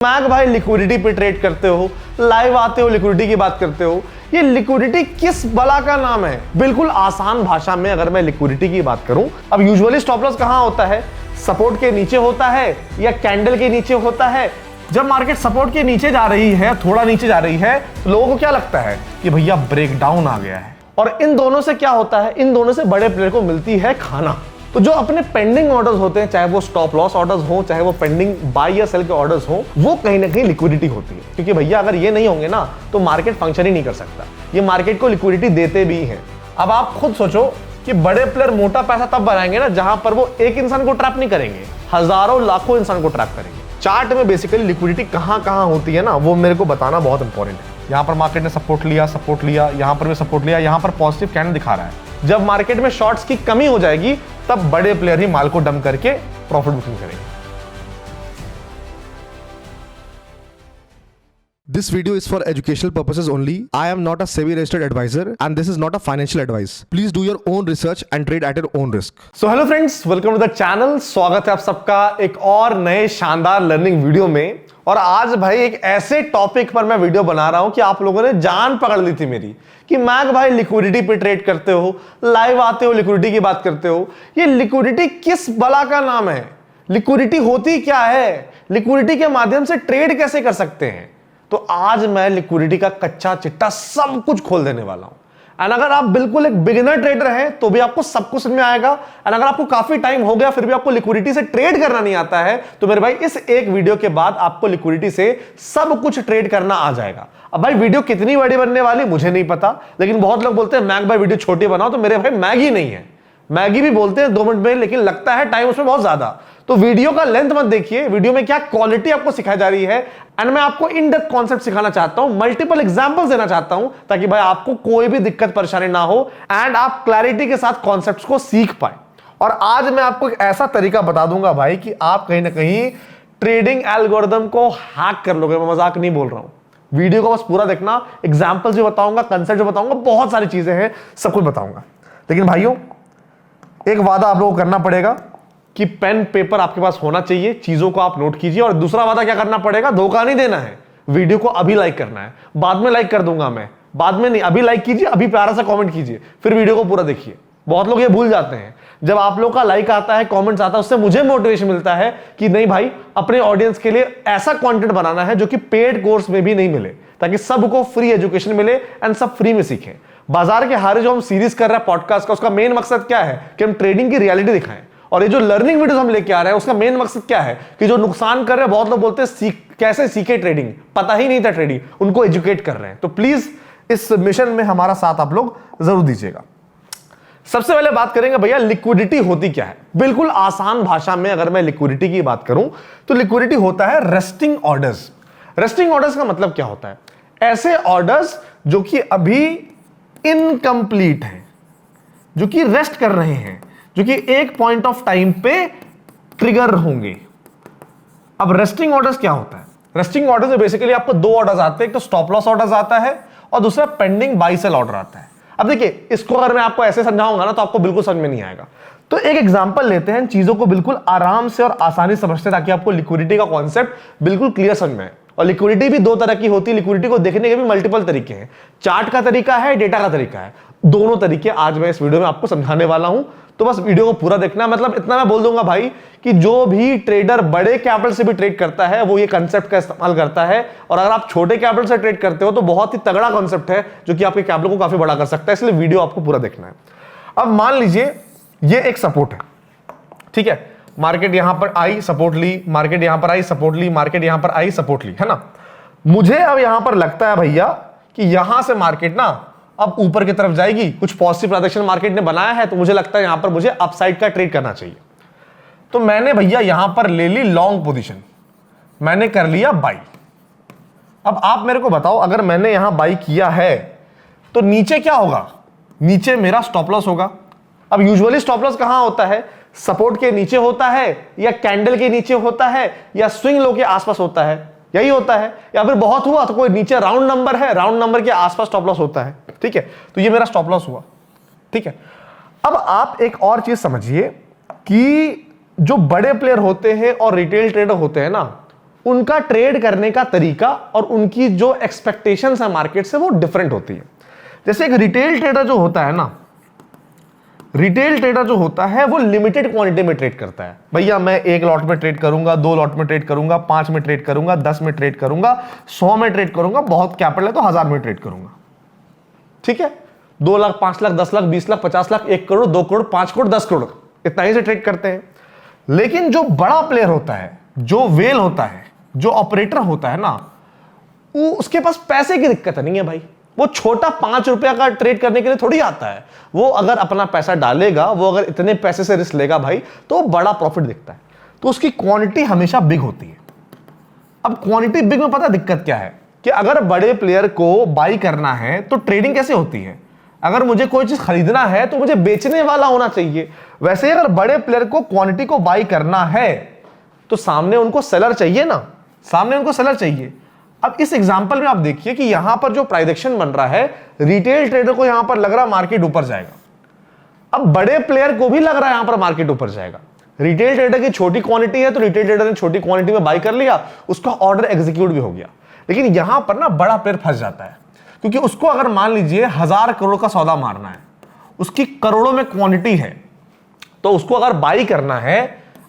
Mag भाई liquidity पे trade करते हो, लाइव आते हो, लिक्विडिटी की बात करते हो। ये लिक्विडिटी किस बला का नाम है? बिल्कुल आसान भाषा में अगर मैं लिक्विडिटी की बात करूं, अब यूजुअली स्टॉप लॉस कहां होता है? सपोर्ट के नीचे होता है या कैंडल के नीचे होता है। जब मार्केट सपोर्ट के नीचे जा रही है, थोड़ा नीचे जा रही है, तो लोगों को क्या लगता है कि भैया ब्रेकडाउन आ गया है। और इन दोनों से क्या होता है? इन दोनों से बड़े प्लेयर को मिलती है खाना। तो जो अपने पेंडिंग ऑर्डर्स होते हैं, चाहे वो स्टॉप लॉस ऑर्डर्स हो, चाहे वो पेंडिंग बाय या सेल के ऑर्डर्स हो, वो कहीं ना कहीं लिक्विडिटी होती है। क्योंकि भैया अगर ये नहीं होंगे ना तो मार्केट फंक्शन ही नहीं कर सकता। ये मार्केट को लिक्विडिटी देते भी हैं। अब आप खुद सोचो कि बड़े प्लेयर मोटा पैसा तब बनाएंगे ना जहां पर वो एक इंसान को ट्रैप नहीं करेंगे, हजारों लाखों इंसान को ट्रैप करेंगे। चार्ट में बेसिकली लिक्विडिटी कहां होती है ना, वो मेरे को बताना बहुत इंपॉर्टेंट है। यहां पर मार्केट ने सपोर्ट लिया, यहां पर भी सपोर्ट लिया, यहां पर पॉजिटिव कैंडल दिखा रहा है। जब मार्केट में शॉर्ट्स की कमी हो जाएगी तब बड़े प्लेयर ही माल को डंप करके प्रॉफिट बुकिंग करेंगे। This video is for educational purposes only. I am not a SEBI registered advisor and this is not a financial advice. Please do your own research and trade at your own risk. So hello friends, welcome to the channel. स्वागत है आप सबका एक और नए शानदार learning video में। और आज भाई एक ऐसे टॉपिक पर मैं वीडियो बना रहा हूं कि आप लोगों ने जान पकड़ ली थी मेरी कि मैग भाई लिक्विडिटी पे ट्रेड करते हो, लाइव आते हो, लिक्विडिटी की बात करते हो। ये लिक्विडिटी किस बला का नाम है? लिक्विडिटी होती क्या है? लिक्विडिटी के माध्यम से ट्रेड कैसे कर सकते हैं? तो आज मैं लिक्विडिटी का कच्चा चिट्टा सब कुछ खोल देने वाला हूं। एंड अगर आप बिल्कुल एक बिगिनर ट्रेडर हैं तो भी आपको सब कुछ समझ में आएगा। एंड अगर आपको काफी टाइम हो गया फिर भी आपको लिक्विडिटी से ट्रेड करना नहीं आता है तो मेरे भाई इस एक वीडियो के बाद आपको लिक्विडिटी से सब कुछ ट्रेड करना आ जाएगा। अब भाई वीडियो कितनी बड़ी बनने वाली मुझे नहीं पता, लेकिन बहुत लोग बोलते हैं मैग भाई वीडियो छोटी बनाओ, तो मेरे भाई मैगी नहीं है, मैगी भी बोलते हैं 2 मिनट में, लेकिन लगता है टाइम उसमें बहुत ज्यादा। तो वीडियो का लेंथ मत देखिए, वीडियो में क्या क्वालिटी आपको सिखाई जा रही है। एंड मैं आपको इन डेप्थ कॉन्सेप्ट सिखाना चाहता हूं, मल्टीपल एग्जांपल्स देना चाहता हूं, ताकि भाई आपको कोई भी दिक्कत परेशानी ना हो एंड आप क्लैरिटी के साथ कॉन्सेप्ट्स को सीख पाए। और आज मैं आपको एक ऐसा तरीका बता दूंगा भाई कि आप कहीं ना कहीं ट्रेडिंग एल्गोरिथम को हैक कर लोगे। मैं मजाक नहीं बोल रहा हूं, वीडियो को बस पूरा देखना, एग्जाम्पल्स भी बताऊंगा, कंसेप्ट भी बताऊंगा, बहुत सारी चीजें हैं, सब कुछ बताऊंगा। लेकिन भाइयों एक वादा आप लोगों को करना पड़ेगा कि पेन पेपर आपके पास होना चाहिए, चीजों को आप नोट कीजिए। और दूसरा वादा क्या करना पड़ेगा? धोखा नहीं देना है, वीडियो को अभी लाइक करना है। बाद में लाइक कर दूंगा मैं, बाद में नहीं, अभी लाइक कीजिए, अभी प्यारा सा कमेंट कीजिए, फिर वीडियो को पूरा देखिए। बहुत लोग ये भूल जाते हैं, जब आप लोग का लाइक आता है, कमेंट्स आता है, उससे मुझे मोटिवेशन मिलता है कि नहीं भाई अपने ऑडियंस के लिए ऐसा कंटेंट बनाना है जो कि पेड कोर्स में भी नहीं मिले, ताकि सबको फ्री एजुकेशन मिले एंड सब फ्री में सीखें। बाजार के हारे जो हम सीरीज कर रहे हैं पॉडकास्ट का, उसका मेन मकसद क्या है कि हम ट्रेडिंग की रियलिटी दिखाएं। और ये जो लर्निंग वीडियोस हम लेके आ रहे हैं उसका मेन मकसद क्या है कि जो नुकसान कर रहे हैं, बहुत लोग बोलते हैं कैसे सीखे ट्रेडिंग, पता ही नहीं था ट्रेडिंग, उनको एजुकेट कर रहे हैं। तो प्लीज इस मिशन में हमारा साथ आप लोग जरूर दीजिएगा। सबसे पहले बात करेंगे भैया लिक्विडिटी होती क्या है। बिल्कुल आसान भाषा में अगर मैं लिक्विडिटी की बात करूं तो लिक्विडिटी होता है रेस्टिंग ऑर्डर्स। रेस्टिंग ऑर्डर्स का मतलब क्या होता है? ऐसे ऑर्डर्स जो कि अभी इनकंप्लीट हैं, जो कि रेस्ट कर रहे हैं, जो कि एक पॉइंट ऑफ टाइम पे ट्रिगर होंगे। अब रेस्टिंग ऑर्डर्स क्या होता है? रेस्टिंग ऑर्डर्स में बेसिकली आपको 2 ऑर्डर्स आते हैं, एक तो स्टॉप लॉस ऑर्डर्स आता है और दूसरा पेंडिंग बाय सेल ऑर्डर आता है। अब देखिए इसको अगर मैं आपको ऐसे समझाऊंगा ना तो आपको बिल्कुल समझ में नहीं आएगा। तो एक एग्जांपल लेते हैं, चीजों को बिल्कुल आराम से और आसानी से समझते हैं ताकि आपको लिक्विडिटी का कॉन्सेप्ट बिल्कुल क्लियर समझ में आए। और लिक्विडिटी भी 2 तरह की होती है, लिक्विडिटी को देखने के भी मल्टीपल तरीके हैं। चार्ट का तरीका है, डेटा का तरीका है, दोनों तरीके आज मैं इस वीडियो में आपको समझाने वाला हूं। तो बस वीडियो को पूरा देखना। मतलब इतना मैं बोल दूंगा भाई कि जो भी ट्रेडर बड़े कैपिटल से भी ट्रेड करता है वो ये कंसेप्ट का इस्तेमाल करता है। और अगर आप छोटे कैपिटल से ट्रेड करते हो तो बहुत ही तगड़ा कंसेप्ट है जो कि आपके कैपिटल को काफी बड़ा कर सकता है, इसलिए वीडियो आपको पूरा देखना है। अब मान लीजिए ये एक सपोर्ट है, ठीक है, मार्केट यहां पर आई, सपोर्ट ली, मार्केट यहां पर आई, सपोर्ट ली, मार्केट यहां पर आई, सपोर्ट ली, है ना। मुझे अब यहां पर लगता है भैया कि यहां से मार्केट ना अब ऊपर की तरफ जाएगी, कुछ पॉजिटिव प्रेडिक्शन मार्केट ने बनाया है, तो मुझे लगता है यहां पर मुझे अपसाइड का ट्रेड करना चाहिए। तो मैंने भैया यहां पर ले ली लॉन्ग पोजीशन, मैंने कर लिया बाई। अब आप मेरे को बताओ अगर मैंने यहां बाई किया है तो नीचे क्या होगा? नीचे मेरा स्टॉप लॉस होगा। अब यूजुअली स्टॉप लॉस कहां होता है? सपोर्ट के नीचे होता है या कैंडल के नीचे होता है या स्विंग लो के आसपास होता है, यही होता है। या फिर बहुत हुआ तो कोई नीचे राउंड नंबर है, राउंड नंबर के आसपास स्टॉप लॉस होता है, ठीक है। तो ये मेरा स्टॉप लॉस हुआ, ठीक है। अब आप एक और चीज समझिए कि जो बड़े प्लेयर होते हैं और रिटेल ट्रेडर होते हैं ना, उनका ट्रेड करने का तरीका और उनकी जो एक्सपेक्टेशंस है मार्केट से वो डिफरेंट होती है। जैसे एक रिटेल ट्रेडर जो होता है ना, रिटेल ट्रेडर जो होता है वो लिमिटेड क्वांटिटी में ट्रेड करता है। भैया मैं 1 लॉट में ट्रेड करूंगा, 2 लॉट में ट्रेड करूंगा, 5 में ट्रेड करूंगा, 10 में ट्रेड करूंगा, 100 में ट्रेड करूंगा, बहुत कैपिटल है तो 1000 में ट्रेड करूंगा। ठीक है, 2 लाख, 5 लाख, 10 लाख, 20 लाख, 50 लाख, 1 करोड़, 2 करोड़, 5 करोड़, 10 करोड़, इतना ही से ट्रेड करते हैं। लेकिन जो बड़ा प्लेयर होता है, जो वेल होता है, जो ऑपरेटर होता है ना, वो उसके पास पैसे की दिक्कत नहीं है भाई। वो छोटा 5 रुपया का ट्रेड करने के लिए थोड़ी आता है। वो अगर अपना पैसा डालेगा, वो अगर इतने पैसे से रिस्क लेगा भाई, तो बड़ा प्रॉफिट दिखता है। तो उसकी क्वांटिटी हमेशा बिग होती है। अब क्वांटिटी बिग में पता दिक्कत क्या है कि अगर बड़े प्लेयर को बाई करना है तो ट्रेडिंग कैसे होती है? अगर मुझे कोई चीज खरीदना है तो मुझे बेचने वाला होना चाहिए। वैसे ही अगर बड़े प्लेयर को क्वांटिटी को बाई करना है तो सामने उनको सेलर चाहिए ना, सामने उनको सेलर चाहिए। अब इस एग्जांपल में आप देखिए कि यहां पर जो प्राइस एक्शन बन रहा है, रिटेल ट्रेडर को यहां पर लग रहा है मार्केट ऊपर जाएगा। अब बड़े प्लेयर को भी लग रहा है यहां पर मार्केट ऊपर जाएगा। रिटेल ट्रेडर की छोटी क्वांटिटी है तो रिटेल ट्रेडर ने छोटी क्वांटिटी में बाई कर लिया, उसका ऑर्डर एग्जीक्यूट भी हो गया। लेकिन यहां पर ना बड़ा प्लेयर फंस जाता है, क्योंकि उसको अगर मान लीजिए 1000 करोड़ का सौदा मारना है, उसकी करोड़ों में क्वांटिटी है, तो उसको अगर बाई करना है,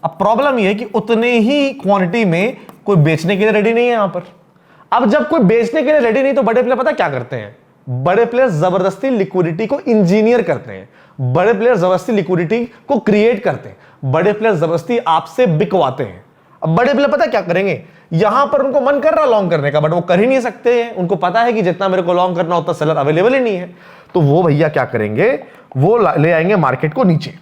अब प्रॉब्लम यह है कि उतने ही क्वांटिटी में कोई बेचने के लिए रेडी नहीं है यहां पर। अब जब कोई बेचने के लिए रेडी नहीं तो बड़े प्लेयर पता क्या करते हैं? बड़े प्लेयर जबरदस्ती लिक्विडिटी को इंजीनियर करते हैं। बड़े प्लेयर जबरदस्ती लिक्विडिटी को क्रिएट करते हैं। बड़े प्लेयर जबरदस्ती आपसे बिकवाते हैं। अब बड़े प्लेयर पता क्या करेंगे? यहां पर उनको मन कर रहा लॉन्ग करने का, बट वो कर ही नहीं सकते हैं। उनको पता है कि जितना मेरे को लॉन्ग करना उतना सेलर अवेलेबल ही नहीं है। तो वो भैया क्या करेंगे? वो ले आएंगे मार्केट को नीचे।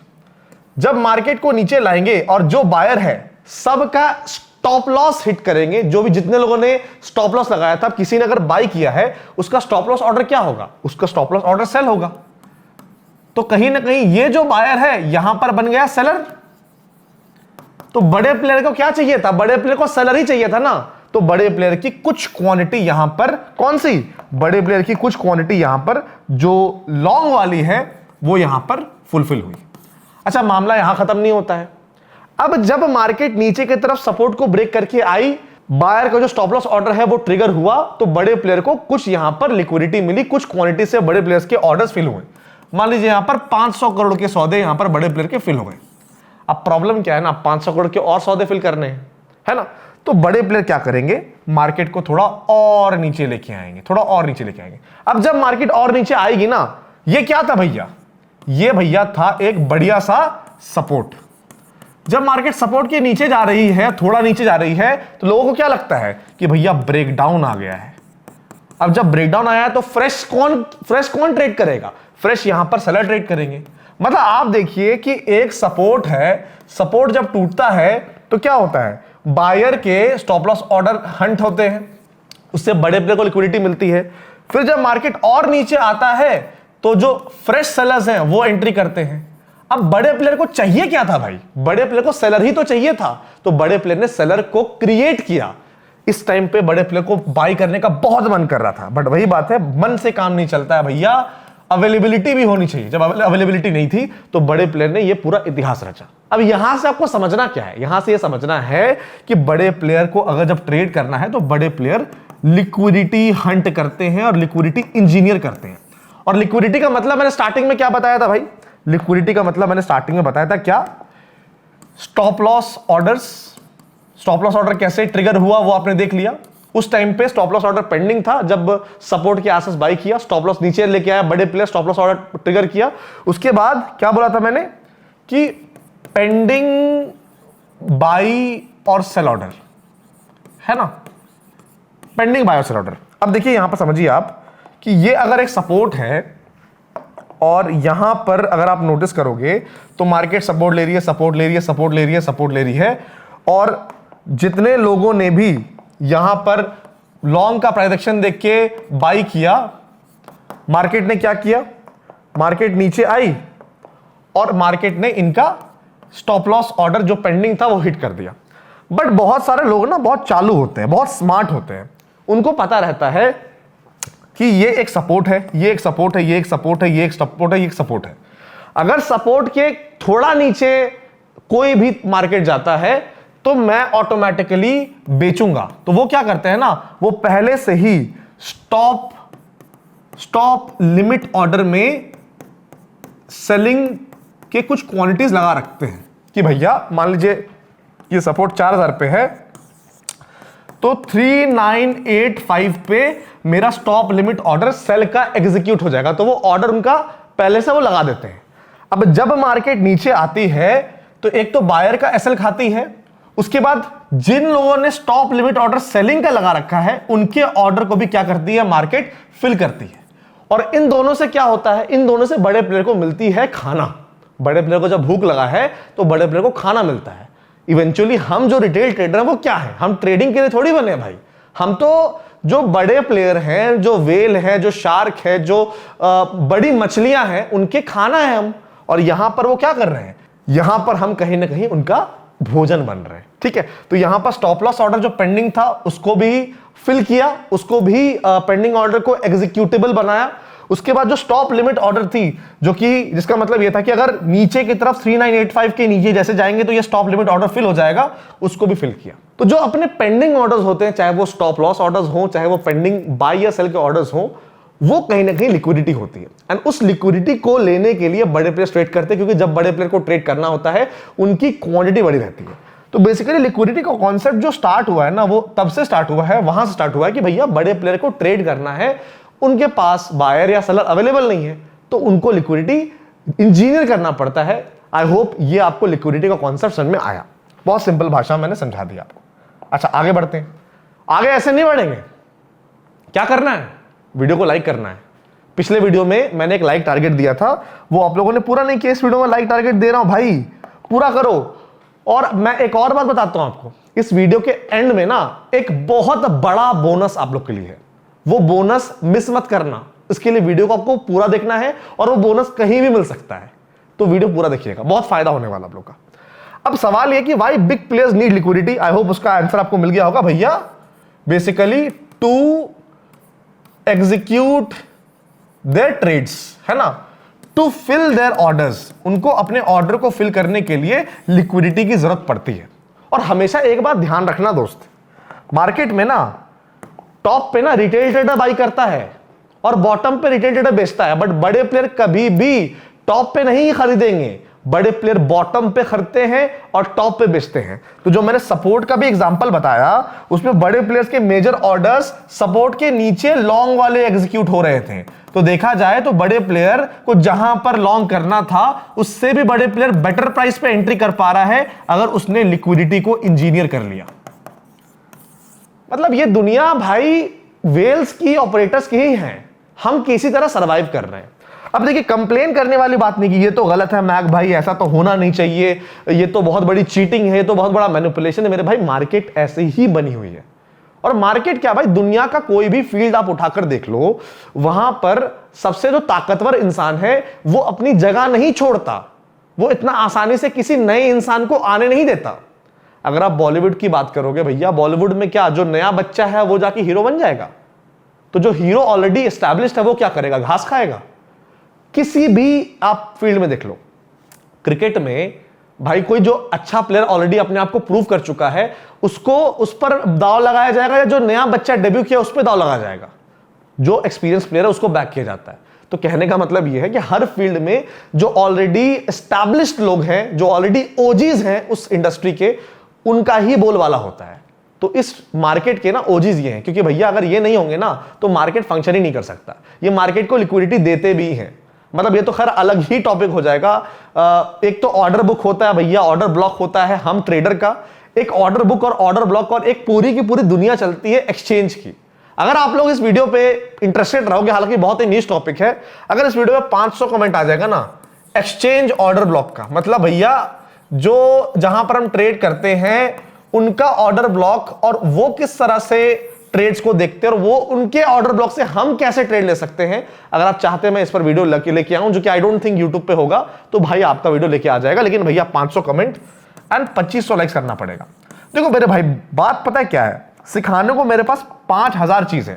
जब मार्केट को नीचे लाएंगे और जो बायर है सबका स्टॉप लॉस हिट करेंगे। जो भी जितने लोगों ने स्टॉप लॉस लगाया था, किसी ने अगर बाई किया है, उसका स्टॉप लॉस ऑर्डर क्या होगा? उसका स्टॉप लॉस ऑर्डर सेल होगा। तो कहीं ना कहीं ये जो बायर है यहां पर बन गया सेलर। तो बड़े प्लेयर को क्या चाहिए था? बड़े प्लेयर को सेलर ही चाहिए था ना। तो बड़े प्लेयर की कुछ क्वांटिटी यहां पर, कौन सी? बड़े प्लेयर की कुछ क्वांटिटी यहां पर जो लॉन्ग वाली है वो यहां पर फुलफिल हुई। अच्छा, मामला यहां खत्म नहीं होता है। अब जब मार्केट नीचे की तरफ सपोर्ट को ब्रेक करके आई, बायर का जो स्टॉप लॉस ऑर्डर है वो ट्रिगर हुआ, तो बड़े प्लेयर को कुछ यहां पर लिक्विडिटी मिली, कुछ क्वांटिटी से बड़े प्लेयर्स के ऑर्डर्स फिल हुए। मान लीजिए यहां पर 500 करोड़ के सौदे यहां पर बड़े प्लेयर के फिल हो गए। अब प्रॉब्लम क्या है ना, 500 करोड़ के और सौदे फिल करने हैं, है ना। तो बड़े प्लेयर क्या करेंगे? मार्केट को थोड़ा और नीचे लेके आएंगे, थोड़ा और नीचे लेके आएंगे। अब जब मार्केट और नीचे आएगी ना, ये क्या था भैया? ये भैया था एक बढ़िया सा सपोर्ट। जब मार्केट सपोर्ट के नीचे जा रही है, थोड़ा नीचे जा रही है, तो लोगों को क्या लगता है कि भैया ब्रेकडाउन आ गया है। अब जब ब्रेकडाउन आया है तो फ्रेश कौन ट्रेड करेगा? फ्रेश यहां पर सेलर ट्रेड करेंगे। मतलब आप देखिए कि एक सपोर्ट है, सपोर्ट जब टूटता है तो क्या होता है? बायर के स्टॉप लॉस ऑर्डर हंट होते हैं, उससे बड़े प्लेयर को लिक्विडिटी मिलती है। फिर जब मार्केट और नीचे आता है तो जो फ्रेश सेलर्स हैं वो एंट्री करते हैं। अब बड़े प्लेयर को चाहिए क्या था भाई? बड़े प्लेयर को सेलर ही तो चाहिए था। तो बड़े प्लेयर ने सेलर को क्रिएट किया। इस टाइम पे बड़े प्लेयर को बाई करने का बहुत मन कर रहा था, बट वही बात है, मन से काम नहीं चलता है भैया, अवेलेबिलिटी भी होनी चाहिए। जब अवेलेबिलिटी नहीं थी तो बड़े प्लेयर ने ये पूरा इतिहास रचा। अब यहां से आपको समझना क्या है? यहां से ये समझना है कि बड़े प्लेयर को अगर जब ट्रेड करना है तो बड़े प्लेयर लिक्विडिटी हंट करते हैं और लिक्विडिटी इंजीनियर करते हैं। और लिक्विडिटी का मतलब मैंने स्टार्टिंग में क्या बताया था भाई? लिक्विडिटी का मतलब मैंने स्टार्टिंग में बताया था क्या? Stop loss orders. Stop loss order कैसे ट्रिगर हुआ वो आपने देख लिया। उस टाइम पे स्टॉप लॉस ऑर्डर पेंडिंग था, जब सपोर्ट के आसपास बाई किया, स्टॉप लॉस नीचे लेके आया, बड़े player stop loss order trigger किया। उसके बाद क्या बोला था मैंने कि पेंडिंग बाई और सेल ऑर्डर, है ना, पेंडिंग बाई और सेल ऑर्डर। अब देखिए यहां पर समझिए आप कि ये अगर एक सपोर्ट है और यहां पर अगर आप नोटिस करोगे तो मार्केट सपोर्ट ले रही है, सपोर्ट ले रही है, सपोर्ट ले रही है, सपोर्ट ले रही है, और जितने लोगों ने भी यहां पर लॉन्ग का प्राइस एक्शन देख के बाई किया, मार्केट ने क्या किया? मार्केट नीचे आई और मार्केट ने इनका स्टॉप लॉस ऑर्डर जो पेंडिंग था वो हिट कर दिया। बट बहुत सारे लोग ना बहुत चालू होते हैं, बहुत स्मार्ट होते हैं, उनको पता रहता है कि ये एक सपोर्ट है, ये एक सपोर्ट है, ये एक सपोर्ट है, ये एक सपोर्ट है, ये एक सपोर्ट है। अगर सपोर्ट के थोड़ा नीचे कोई भी मार्केट जाता है तो मैं ऑटोमेटिकली बेचूंगा। तो वो क्या करते हैं ना, वो पहले से ही स्टॉप लिमिट ऑर्डर में सेलिंग के कुछ क्वांटिटीज लगा रखते हैं कि भैया मान लीजिए ये सपोर्ट 4000 पे है, तो 3985 पे मेरा स्टॉप लिमिट ऑर्डर सेल का एग्जीक्यूट हो जाएगा। तो वो ऑर्डर उनका पहले से वो लगा देते हैं। अब जब मार्केट नीचे आती है तो एक तो बायर का एसएल खाती है, उसके बाद जिन लोगों ने स्टॉप लिमिट ऑर्डर सेलिंग का लगा रखा है उनके ऑर्डर को भी क्या करती है, मार्केट फिल करती है। और इन दोनों से क्या होता है, इन दोनों से बड़े प्लेयर को मिलती है खाना। बड़े प्लेयर को जब भूख लगा है तो बड़े प्लेयर को खाना मिलता है। इवेंचुअली हम जो रिटेल ट्रेडर हैं वो क्या है, हम ट्रेडिंग के लिए थोड़ी बने हैं भाई। हम तो जो बड़े प्लेयर हैं, जो वेल है, जो शार्क है, जो बड़ी मछलियां हैं, उनके खाना है हम। और यहां पर वो क्या कर रहे हैं, यहां पर हम कहीं ना कहीं उनका भोजन बन रहे हैं। ठीक है, तो यहां पर स्टॉप लॉस ऑर्डर जो पेंडिंग था उसको भी फिल किया, उसको भी पेंडिंग ऑर्डर को एग्जीक्यूटेबल बनाया। उसके बाद जो स्टॉप लिमिट ऑर्डर थी, जो कि जिसका मतलब यह था कि अगर नीचे की तरफ 3985 के नीचे जैसे जाएंगे तो ये स्टॉप लिमिट ऑर्डर फिल हो जाएगा, उसको भी फिल किया। तो जो अपने पेंडिंग ऑर्डर्स होते हैं, चाहे वो स्टॉप लॉस ऑर्डर्स हो, चाहे वो पेंडिंग बाय या सेल के ऑर्डर्स हो, वो कहीं ना कहीं लिक्विडिटी होती है। एंड उस लिक्विडिटी को लेने के लिए बड़े प्लेयर ट्रेड करते हैं, क्योंकि जब बड़े प्लेयर को ट्रेड करना होता है उनकी क्वांटिटी बड़ी रहती है। तो बेसिकली लिक्विडिटी का कॉन्सेप्ट जो स्टार्ट हुआ है ना, वो तब से स्टार्ट हुआ है, वहां से स्टार्ट हुआ है कि भैया बड़े प्लेयर को ट्रेड करना है, उनके पास बायर या सेलर अवेलेबल नहीं है, तो उनको लिक्विडिटी इंजीनियर करना पड़ता है। आई होप ये आपको लिक्विडिटी का कॉन्सेप्ट समझ में आया। बहुत सिंपल भाषा में मैंने समझा दिया आपको। अच्छा, आगे बढ़ते हैं। आगे ऐसे नहीं बढ़ेंगे, क्या करना है, वीडियो को लाइक करना है। पिछले वीडियो में मैंने एक लाइक टारगेट दिया था, वो आप लोगों ने पूरा नहीं किया। इस वीडियो में लाइक टारगेट दे रहा हूं भाई, पूरा करो। और मैं एक और बात बताता हूं आपको, इस वीडियो के एंड में ना एक बहुत बड़ा बोनस आप लोग के लिए है। वो बोनस मिस मत करना, इसके लिए वीडियो को आपको पूरा देखना है, और वो बोनस कहीं भी मिल सकता है। तो वीडियो पूरा देखिएगा, बहुत फायदा होने वाला आप लोग का। अब सवाल यह कि why big players need liquidity. I hope उसका आंसर आपको मिल गया होगा भैया। Basically to execute their trades, है ना, टू फिल देयर ऑर्डर्स। उनको अपने ऑर्डर को फिल करने के लिए लिक्विडिटी की जरूरत पड़ती है। और हमेशा एक बात ध्यान रखना दोस्त, मार्केट में ना टॉप पे ना रिटेल ट्रेडर बाई करता है और बॉटम पे रिटेल ट्रेडर बेचता है, बट बड़े प्लेयर कभी भी टॉप पे नहीं खरीदेंगे। बड़े प्लेयर बॉटम पे खरीदते हैं और टॉप पे बेचते हैं। तो जो मैंने सपोर्ट का भी एग्जांपल बताया, उसमें बड़े प्लेयर्स के मेजर ऑर्डर्स सपोर्ट के नीचे लॉन्ग वाले एग्जीक्यूट हो रहे थे। तो देखा जाए तो बड़े प्लेयर को जहां पर लॉन्ग करना था, उससे भी बड़े प्लेयर बेटर प्राइस पे एंट्री कर पा रहा है अगर उसने लिक्विडिटी को इंजीनियर कर लिया। मतलब ये दुनिया भाई वेल्स की, ऑपरेटर्स की ही है। हम किसी तरह सरवाइव कर रहे हैं। अब देखिए, कंप्लेन करने वाली बात नहीं कि ये तो गलत है मैक भाई, ऐसा तो होना नहीं चाहिए, ये तो बहुत बड़ी चीटिंग है, ये तो बहुत बड़ा मैनिपुलेशन है। मेरे भाई मार्केट ऐसे ही बनी हुई है। और मार्केट क्या भाई, दुनिया का कोई भी फील्ड आप उठाकर देख लो, वहां पर सबसे जो ताकतवर इंसान है वो अपनी जगह नहीं छोड़ता, वो इतना आसानी से किसी नए इंसान को आने नहीं देता। अगर आप बॉलीवुड की बात करोगे भैया, बॉलीवुड में क्या, जो नया बच्चा है वो जाके हीरो बन जाएगा, तो जो हीरो ऑलरेडी एस्टैब्लिश्ड है वो क्या करेगा, घास खाएगा। किसी भी आप फील्ड में देख लो, क्रिकेट में भाई कोई जो अच्छा प्लेयर ऑलरेडी अपने आप को प्रूव कर चुका है, उसको उस पर दाव लगाया जाएगा, या जो नया बच्चा डेब्यू किया उस पर दाव लगाया जाएगा। जो एक्सपीरियंस प्लेयर है उसको बैक किया जाता है। तो कहने का मतलब यह है कि हर फील्ड में जो ऑलरेडी एस्टैब्लिश्ड लोग हैं, जो ऑलरेडी ओजीज हैं उस इंडस्ट्री के, उनका ही बोलबाला होता है। तो इस मार्केट के ना ओजीज ये हैं, क्योंकि भैया अगर ये नहीं होंगे ना तो मार्केट फंक्शन ही नहीं कर सकता। ये मार्केट को लिक्विडिटी देते भी हैं। मतलब ये तो खैर अलग ही टॉपिक हो जाएगा। एक तो ऑर्डर बुक होता है भैया, ऑर्डर ब्लॉक होता है हम ट्रेडर का, एक ऑर्डर बुक और ऑर्डर ब्लॉक, और एक पूरी की पूरी दुनिया चलती है एक्सचेंज की। अगर आप लोग इस वीडियो पे इंटरेस्टेड रहोगे, हालांकि बहुत ही नीश टॉपिक है, अगर इस वीडियो में 500 कमेंट आ जाएगा ना एक्सचेंज ऑर्डर ब्लॉक का, मतलब भैया जो जहां पर हम ट्रेड करते हैं उनका ऑर्डर ब्लॉक, और वो किस तरह से ट्रेड्स को देखते हैं, और वो उनके ऑर्डर ब्लॉक से हम कैसे ट्रेड ले सकते हैं। अगर आप चाहते हैं मैं इस पर वीडियो लेके आऊं, जो कि आई डोंट थिंक यूट्यूब पे होगा, तो भाई आपका वीडियो लेके आ जाएगा। लेकिन भैया 500 कमेंट एंड 2500 लाइक्स करना पड़ेगा। देखो मेरे भाई, बात पता है क्या है, सिखाने को मेरे पास 5000 चीजें,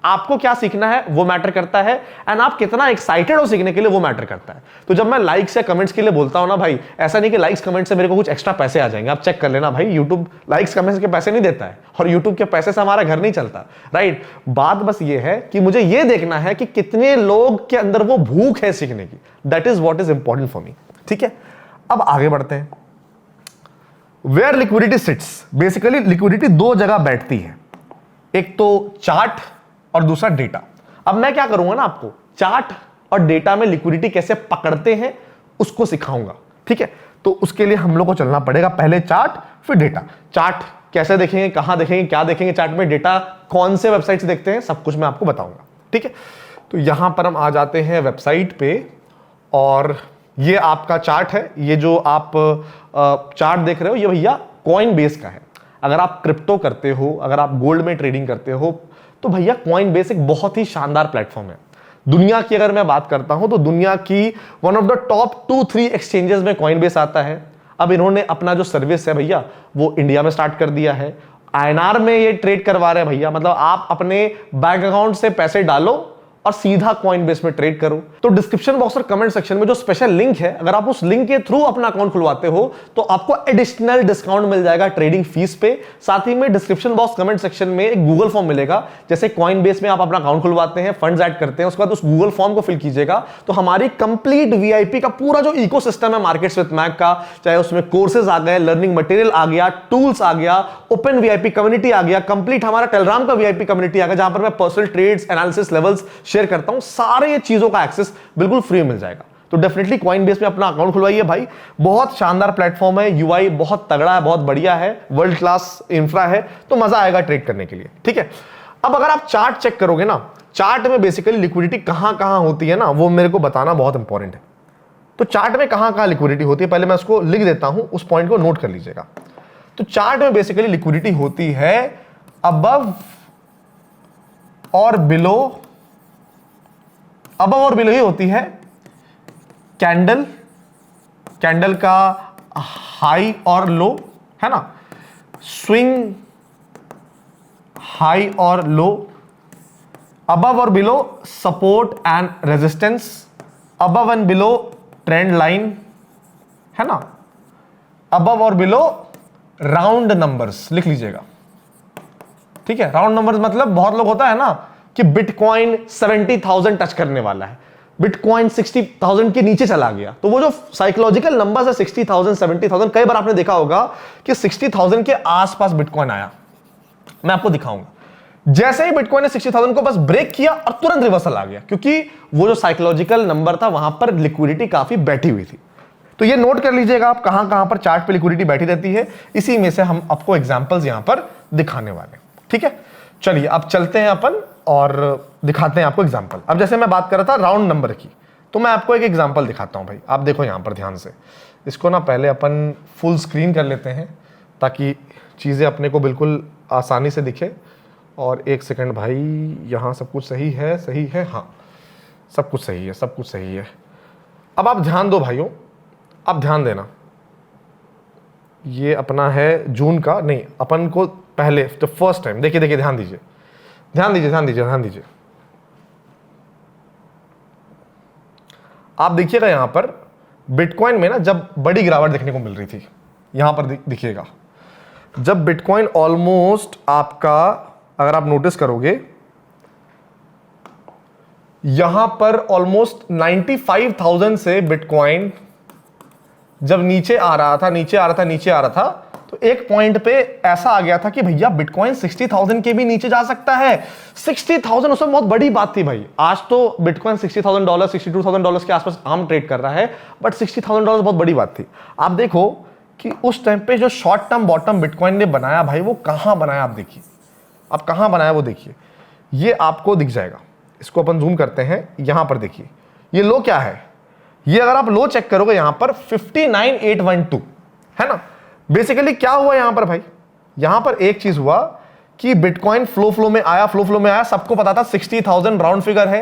आपको क्या सीखना है वो मैटर करता है, एंड आप कितना एक्साइटेड हो सीखने के लिए वो मैटर करता है। तो जब मैं लाइक्स या कमेंट्स के लिए बोलता हूं ना भाई, ऐसा नहीं कि लाइक्स कमेंट्स से मेरे को कुछ एक्स्ट्रा पैसे आ जाएंगे। आप चेक कर लेना भाई, यूट्यूब लाइक्स कमेंट्स के पैसे नहीं देता है, और यूट्यूब के पैसे से हमारा घर नहीं चलता, राइट। बात बस ये है कि मुझे ये देखना है कि कितने लोग के अंदर वो भूख है सीखने की। That is what is important for me, ठीक है। अब आगे बढ़ते हैं। Where liquidity sits, basically liquidity दो जगह बैठती है, एक तो चार्ट और दूसरा डेटा। अब मैं क्या करूंगा ना, आपको चार्ट और डेटा में लिक्विडिटी कैसे पकड़ते हैं उसको सिखाऊंगा, ठीक है। तो उसके लिए हम लोग को चलना पड़ेगा, पहले चार्ट फिर डेटा। चार्ट कैसे देखेंगे, कहां देखेंगे, क्या देखेंगे चार्ट में, डेटा कौन से वेबसाइट से देखते हैं, सब कुछ मैं आपको बताऊंगा, ठीक है। तो यहां पर हम आ जाते हैं वेबसाइट पे, और ये आपका चार्ट है। ये जो आप चार्ट देख रहे हो ये भैया कॉइनबेस का है। अगर आप क्रिप्टो करते हो, अगर आप गोल्ड में ट्रेडिंग करते हो, तो भैया कॉइनबेस एक बहुत ही शानदार प्लेटफॉर्म है। दुनिया की अगर मैं बात करता हूं तो दुनिया की one of the top 2-3 exchanges में कॉइनबेस आता है। अब इन्होंने अपना जो सर्विस है भैया वो इंडिया में स्टार्ट कर दिया है। INR में ये ट्रेड करवा रहे हैं भैया, मतलब आप अपने बैंक अकाउंट से पैसे डालो और सीधा कॉइनबेस में ट्रेड करो। तो डिस्क्रिप्शन बॉक्स और कमेंट सेक्शन में जो स्पेशल लिंक है, अगर आप उस लिंक के थ्रू अपना अकाउंट खुलवाते हो तो आपको एडिशनल डिस्काउंट मिल जाएगा ट्रेडिंग फीस पे। साथ ही में डिस्क्रिप्शन बॉक्स कमेंट सेक्शन में एक गूगल फॉर्म मिलेगा। जैसे कॉइनबेस में आप अपना अकाउंट खुलवाते हैं, फंड्स ऐड करते हैं, उसके बाद उस गूगल फॉर्म को फिल कीजिएगा, तो हमारी कंप्लीट VIP का पूरा जो इकोसिस्टम है मार्केट्स विद मैक का, चाहे उसमें कोर्सेज आ गए, लर्निंग मटेरियल आ गया, टूल्स आ गया, ओपन VIP कम्युनिटी आ गया, कंप्लीट हमारा टेलीग्राम का VIP कम्युनिटी आ गया, जहां पर मैं personal trades, analysis levels share करता हूं, सारे ये चीजों का एक्सेस बिल्कुल फ्री मिल जाएगा। तो डेफिनेटली कॉइनबेस में अपना अकाउंट खुलवाइए भाई, बहुत शानदार प्लेटफॉर्म है, UI बहुत तगड़ा है, बहुत बढ़िया है, वर्ल्ड क्लास इंफ्रा है, तो मजा आएगा ट्रेड करने के लिए, ठीक है। अब अगर आप चार्ट चेक करोगे ना, चार्ट में बेसिकली लिक्विडिटी कहां कहां होती है ना, वो मेरे को बताना बहुत इंपॉर्टेंट है। तो चार्ट में कहां कहां लिक्विडिटी होती है, पहले मैं उसको लिख देता हूं, उस पॉइंट को नोट कर लीजिएगा। तो चार्ट में बेसिकली लिक्विडिटी होती है अबव और बिलो, अबव और बिलो ही होती है कैंडल का हाई और लो, है ना, स्विंग हाई और लो, अबव और below support and resistance, above and below trend line, है ना, अबव और बिलो राउंड नंबर्स लिख लीजिएगा, ठीक है। राउंड नंबर्स मतलब बहुत लोग होता है ना कि बिटकॉइन 70,000 टच करने वाला है, बिटकॉइन 60,000 के नीचे चला गया, तो वो जो साइकोलॉजिकल नंबर्स है 60,000 70,000, कई बार आपने देखा होगा कि 60,000 के आसपास बिटकॉइन आया। मैं आपको दिखाऊंगा, जैसे ही बिटकॉइन ने 60,000 को बस ब्रेक किया और तुरंत रिवर्सल आ गया, क्योंकि वो जो साइकोलॉजिकल नंबर था वहां पर लिक्विडिटी काफी बैठी हुई थी। तो ये नोट कर लीजिएगा आप कहां कहां पर चार्ट पे लिक्विडिटी बैठी रहती है, इसी में से हम आपको एग्जांपल्स यहां पर दिखाने वाले, ठीक है। चलिए अब चलते हैं अपन और दिखाते हैं आपको एग्जांपल। अब जैसे मैं बात कर रहा था राउंड नंबर की, तो मैं आपको एक एग्जांपल दिखाता हूं भाई। आप देखो यहां पर ध्यान से, इसको ना पहले अपन फुल स्क्रीन कर लेते हैं ताकि चीज़ें अपने को बिल्कुल आसानी से दिखे। और एक सेकंड भाई, यहाँ सब कुछ सही है, हाँ सब कुछ सही है, सब कुछ सही है। अब आप ध्यान दो भाइयों, अब ध्यान देना, ये अपना है जून का, नहीं अपन को पहले तो फर्स्ट टाइम, देखिए ध्यान दीजिए, आप देखिएगा यहां पर बिटकॉइन में ना जब बड़ी गिरावट देखने को मिल रही थी, यहां पर दिखिएगा जब बिटकॉइन ऑलमोस्ट आपका, अगर आप नोटिस करोगे यहां पर ऑलमोस्ट 95,000 से बिटकॉइन जब नीचे आ रहा था, तो एक पॉइंट पे ऐसा आ गया था कि भैया बिटकॉइन 60,000 के भी नीचे जा सकता है। 60,000 उसमें बहुत बड़ी बात थी भाई। आज तो बिटकॉइन $60,000 $62,000 के आसपास आम ट्रेड कर रहा है, बट $60,000 बहुत बड़ी बात थी। आप देखो कि उस टाइम पे जो शॉर्ट टर्म बॉटम बिटकॉइन ने बनाया भाई, वो कहां बनाया आप देखिए, अब कहां बनाया वो देखिए, ये आपको दिख जाएगा। इसको अपन जूम करते हैं, यहां पर देखिए ये लो क्या है, ये अगर आप लो चेक करोगे यहां पर 59,812 है ना। बेसिकली क्या हुआ यहां पर भाई, यहां पर एक चीज हुआ कि बिटकॉइन फ्लो में आया, सबको पता था 60,000 राउंड फिगर है।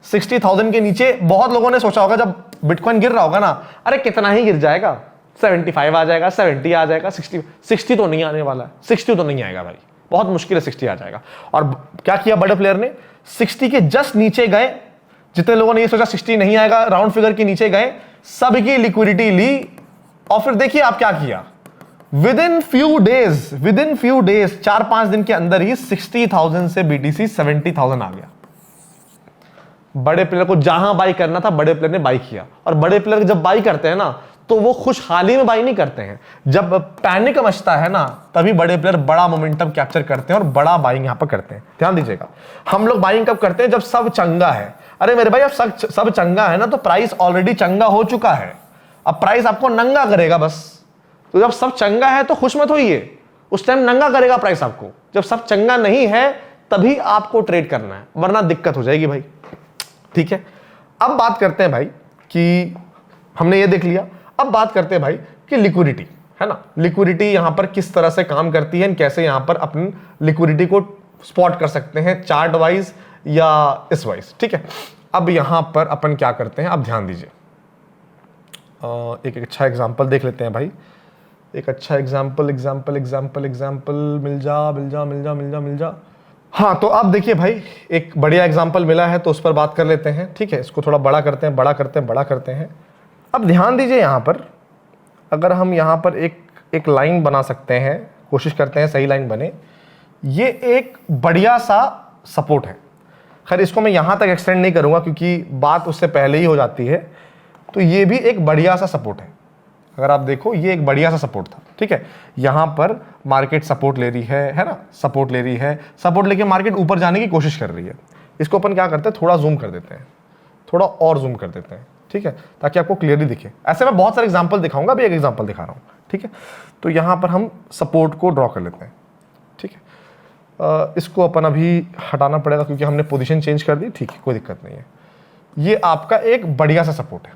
60,000 के नीचे बहुत लोगों ने सोचा होगा जब बिटकॉइन गिर रहा होगा ना, अरे कितना ही गिर जाएगा, 75 आ जाएगा, 70 आ जाएगा, 60 तो नहीं आने वाला है, 60 तो नहीं आएगा भाई, बहुत मुश्किल है 60 आ जाएगा। और क्या किया बड़े प्लेयर ने, 60 के जस्ट नीचे गए, जितने लोगों ने ये सोचा 60 नहीं आएगा, राउंड फिगर के नीचे गए, सबकी लिक्विडिटी ली, और फिर देखिए आप क्या किया, विद इन फ्यू डेज 4-5 दिन के अंदर ही 60,000 से BTC 70,000 आ गया। बड़े प्लेयर को जहां बाई करना था बड़े प्लेयर ने बाई किया। और बड़े प्लेयर जब बाई करते हैं ना तो वो खुशहाली में बाई नहीं करते हैं, जब पैनिक मचता है ना तभी बड़े प्लेयर बड़ा मोमेंटम कैप्चर करते हैं और बड़ा बाइंग यहां पर करते हैं। ध्यान दीजिएगा, हम लोग बाइंग कब करते हैं, जब सब चंगा है। अरे मेरे भाई, अब सब चंगा है ना तो प्राइस ऑलरेडी चंगा हो चुका है, अब प्राइस आपको नंगा करेगा बस। तो जब सब चंगा है तो खुश मत होइए, उस टाइम नंगा करेगा प्राइस आपको। जब सब चंगा नहीं है तभी आपको ट्रेड करना है, वरना दिक्कत हो जाएगी भाई। ठीक है, अब बात करते हैं भाई कि हमने ये देख लिया, अब बात करते हैं भाई कि लिक्विडिटी है ना, लिक्विडिटी यहां पर किस तरह से काम करती है, कैसे यहां पर अपनी लिक्विडिटी को स्पॉट कर सकते हैं, चार्ट वाइज या इस वाइज। ठीक है, अब यहां पर अपन क्या करते हैं, अब ध्यान दीजिए, एक अच्छा एग्जांपल देख लेते हैं भाई, एक अच्छा एग्जांपल मिल जा। हाँ, तो अब देखिए भाई, एक बढ़िया एग्जांपल मिला है तो उस पर बात कर लेते हैं। ठीक है, इसको थोड़ा बड़ा करते हैं। अब ध्यान दीजिए, यहां पर अगर हम यहां पर एक लाइन बना सकते हैं, कोशिश करते हैं सही लाइन बने, ये एक बढ़िया सा सपोर्ट है। खैर इसको मैं यहां तक एक्सटेंड नहीं करूंगा क्योंकि बात उससे पहले ही हो जाती है। तो ये भी एक बढ़िया सा सपोर्ट है, अगर आप देखो ये एक बढ़िया सा सपोर्ट था। ठीक है, यहां पर मार्केट सपोर्ट ले रही है ना, सपोर्ट ले रही है, सपोर्ट लेके मार्केट ऊपर जाने की कोशिश कर रही है। इसको अपन क्या करते हैं, थोड़ा जूम कर देते हैं, थोड़ा और जूम कर देते हैं। ठीक है, ताकि आपको क्लियरली दिखे। ऐसे मैं बहुत सारे एग्जांपल दिखाऊंगा, अभी एक एग्जांपल दिखा रहा हूं। ठीक है, तो यहां पर हम सपोर्ट को ड्रॉ कर लेते हैं। ठीक है, इसको अपन अभी हटाना पड़ेगा क्योंकि हमने पोजीशन चेंज कर दी। ठीक है, कोई दिक्कत नहीं है। ये आपका एक बढ़िया सा सपोर्ट है,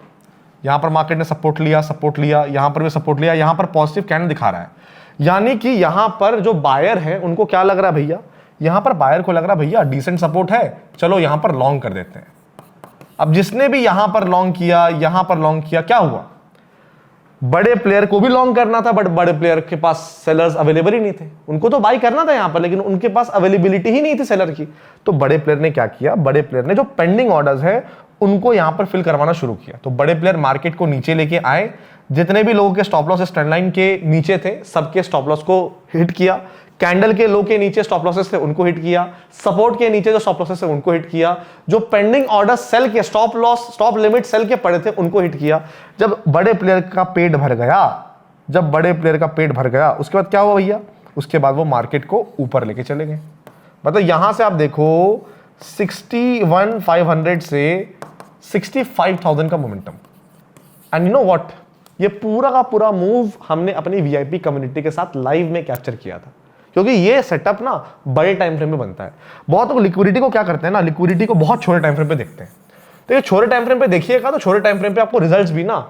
यहां पर मार्केट ने सपोर्ट लिया, यहां पर भी सपोर्ट लिया, यहां पर पॉजिटिव कैंडल दिखा रहा है, यानी कि यहां पर जो बायर है उनको क्या लग रहा है भैया, यहां पर बायर को लग रहा है भैया डिसेंट सपोर्ट है, चलो यहां पर लॉन्ग कर देते हैं। अब जिसने भी यहां पर लॉन्ग किया, क्या हुआ, बड़े प्लेयर को भी लॉन्ग करना था, बट बड़े प्लेयर के पास सेलर्स अवेलेबल ही नहीं थे। उनको तो बाई करना था यहां पर, लेकिन उनके पास अवेलेबिलिटी ही नहीं थी सेलर की। तो बड़े प्लेयर ने क्या किया, बड़े प्लेयर ने जो पेंडिंग ऑर्डर्स है उनको यहां पर फिल करवाना शुरू किया। तो बड़े प्लेयर मार्केट को नीचे लेके आए, जितने भी लोगों के स्टॉप लॉस ट्रेंड लाइन के नीचे थे सबके स्टॉप लॉस को हिट किया, कैंडल के लो के नीचे स्टॉप लॉसेस थे उनको हिट किया, सपोर्ट के नीचे जो स्टॉप लॉसेस थे उनको हिट किया, जो पेंडिंग ऑर्डर सेल के स्टॉप लिमिट सेल के पड़े थे उनको हिट किया। जब बड़े प्लेयर का पेट भर गया, उसके बाद क्या हुआ भैया, उसके बाद वो मार्केट को ऊपर लेके चले गए। मतलब यहां से आप देखो 61,500 से 65,000 का momentum. And you know what, ये पूरा का पूरा मूव हमने अपनी वीआईपी कम्युनिटी के साथ लाइव में कैप्चर किया था, क्योंकि ये सेटअप ना बड़े टाइम फ्रेम में बनता है। बहुत लोग लिक्विडिटी को क्या करते हैं ना, लिक्विडिटी को बहुत छोटे टाइम फ्रेम पे देखते हैं। तो ये छोटे टाइम फ्रेम पे देखिएगा तो छोटे टाइम फ्रेम पे आपको रिजल्ट्स भी ना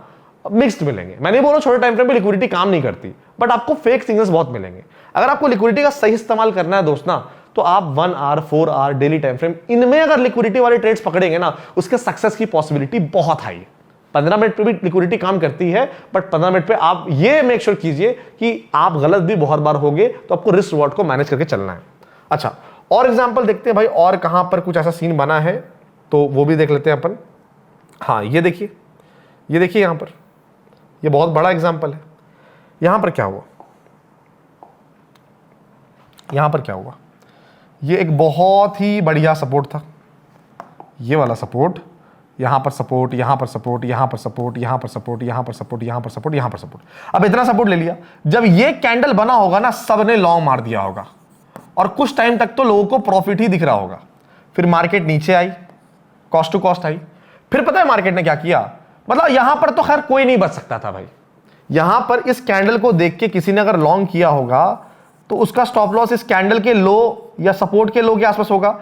मिक्स्ड मिलेंगे। मैं नहीं बोल रहा छोटे टाइम फ्रेम पे लिक्विडिटी काम नहीं करती, बट आपको फेक सिग्नल्स बहुत मिलेंगे। अगर आपको लिक्विडिटी का सही इस्तेमाल करना है दोस्त ना, तो आप 1 hour 4 hour daily time frame इनमें अगर लिक्विडिटी वाले ट्रेड्स पकड़ेंगे ना, उसके सक्सेस की पॉसिबिलिटी बहुत हाई है। 15 मिनट पे भी लिक्विडिटी काम करती है, बट 15 मिनट पे आप ये मेक श्योर कीजिए कि आप गलत भी बहुत बार होगे, तो आपको रिस्क रिवॉर्ड को मैनेज करके चलना है। अच्छा, और एग्जांपल देखते हैं भाई, और कहां पर कुछ ऐसा सीन बना है तो वो भी देख लेते हैं अपन। हाँ, ये देखिए यहां पर, ये बहुत बड़ा एग्जांपल है। यहां पर क्या हुआ, ये एक बहुत ही बढ़िया सपोर्ट था, ये वाला सपोर्ट, यहां पर सपोर्ट, यहां पर सपोर्ट, यहां पर सपोर्ट, यहां पर सपोर्ट, यहां पर सपोर्ट, यहां पर सपोर्ट, यहां पर सपोर्ट। अब इतना सपोर्ट ले लिया, जब ये कैंडल बना होगा ना, सबने लॉन्ग मार दिया होगा और कुछ टाइम तक तो लोगों को प्रॉफिट ही दिख रहा होगा। फिर मार्केट नीचे आई, कॉस्ट टू कॉस्ट आई, फिर पता है मार्केट ने क्या किया, मतलब यहां पर तो खैर कोई नहीं बच सकता था भाई। यहां पर इस कैंडल को देख के किसी ने अगर लॉन्ग किया होगा तो उसका स्टॉप लॉस इस कैंडल के लो या सपोर्ट के लो के आसपास होगा।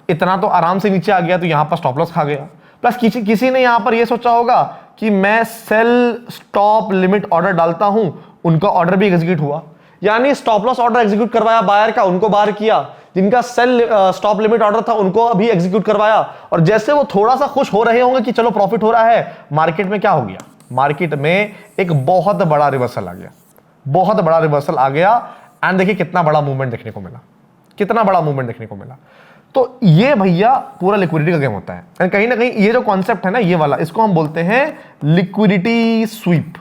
इतना तो आराम से नीचे आ गया, तो यहां पर स्टॉप लॉस खा गया। प्लस किसी ने यहां पर यह सोचा होगा कि मैं सेल स्टॉप लिमिट ऑर्डर डालता हूं, उनका ऑर्डर भी एग्जीक्यूट हुआ, यानी स्टॉप लॉस ऑर्डर एग्जीक्यूट करवाया बायर का, उनको बाहर किया, जिनका सेल स्टॉप लिमिट ऑर्डर था उनको अभी एग्जीक्यूट करवाया। और जैसे वो थोड़ा सा खुश हो रहे होंगे कि चलो प्रॉफिट हो रहा है, मार्केट में क्या हो गया, मार्केट में एक बहुत बड़ा रिवर्सल आ गया, एंड देखिए कितना बड़ा मूवमेंट देखने को मिला। कितना बड़ा मूवमेंट देखने को मिला। तो ये भैया पूरा लिक्विडिटी का गेम होता है। एंड कहीं ना कहीं ये जो कॉन्सेप्ट है ना, ये वाला, इसको हम बोलते हैं लिक्विडिटी स्वीप।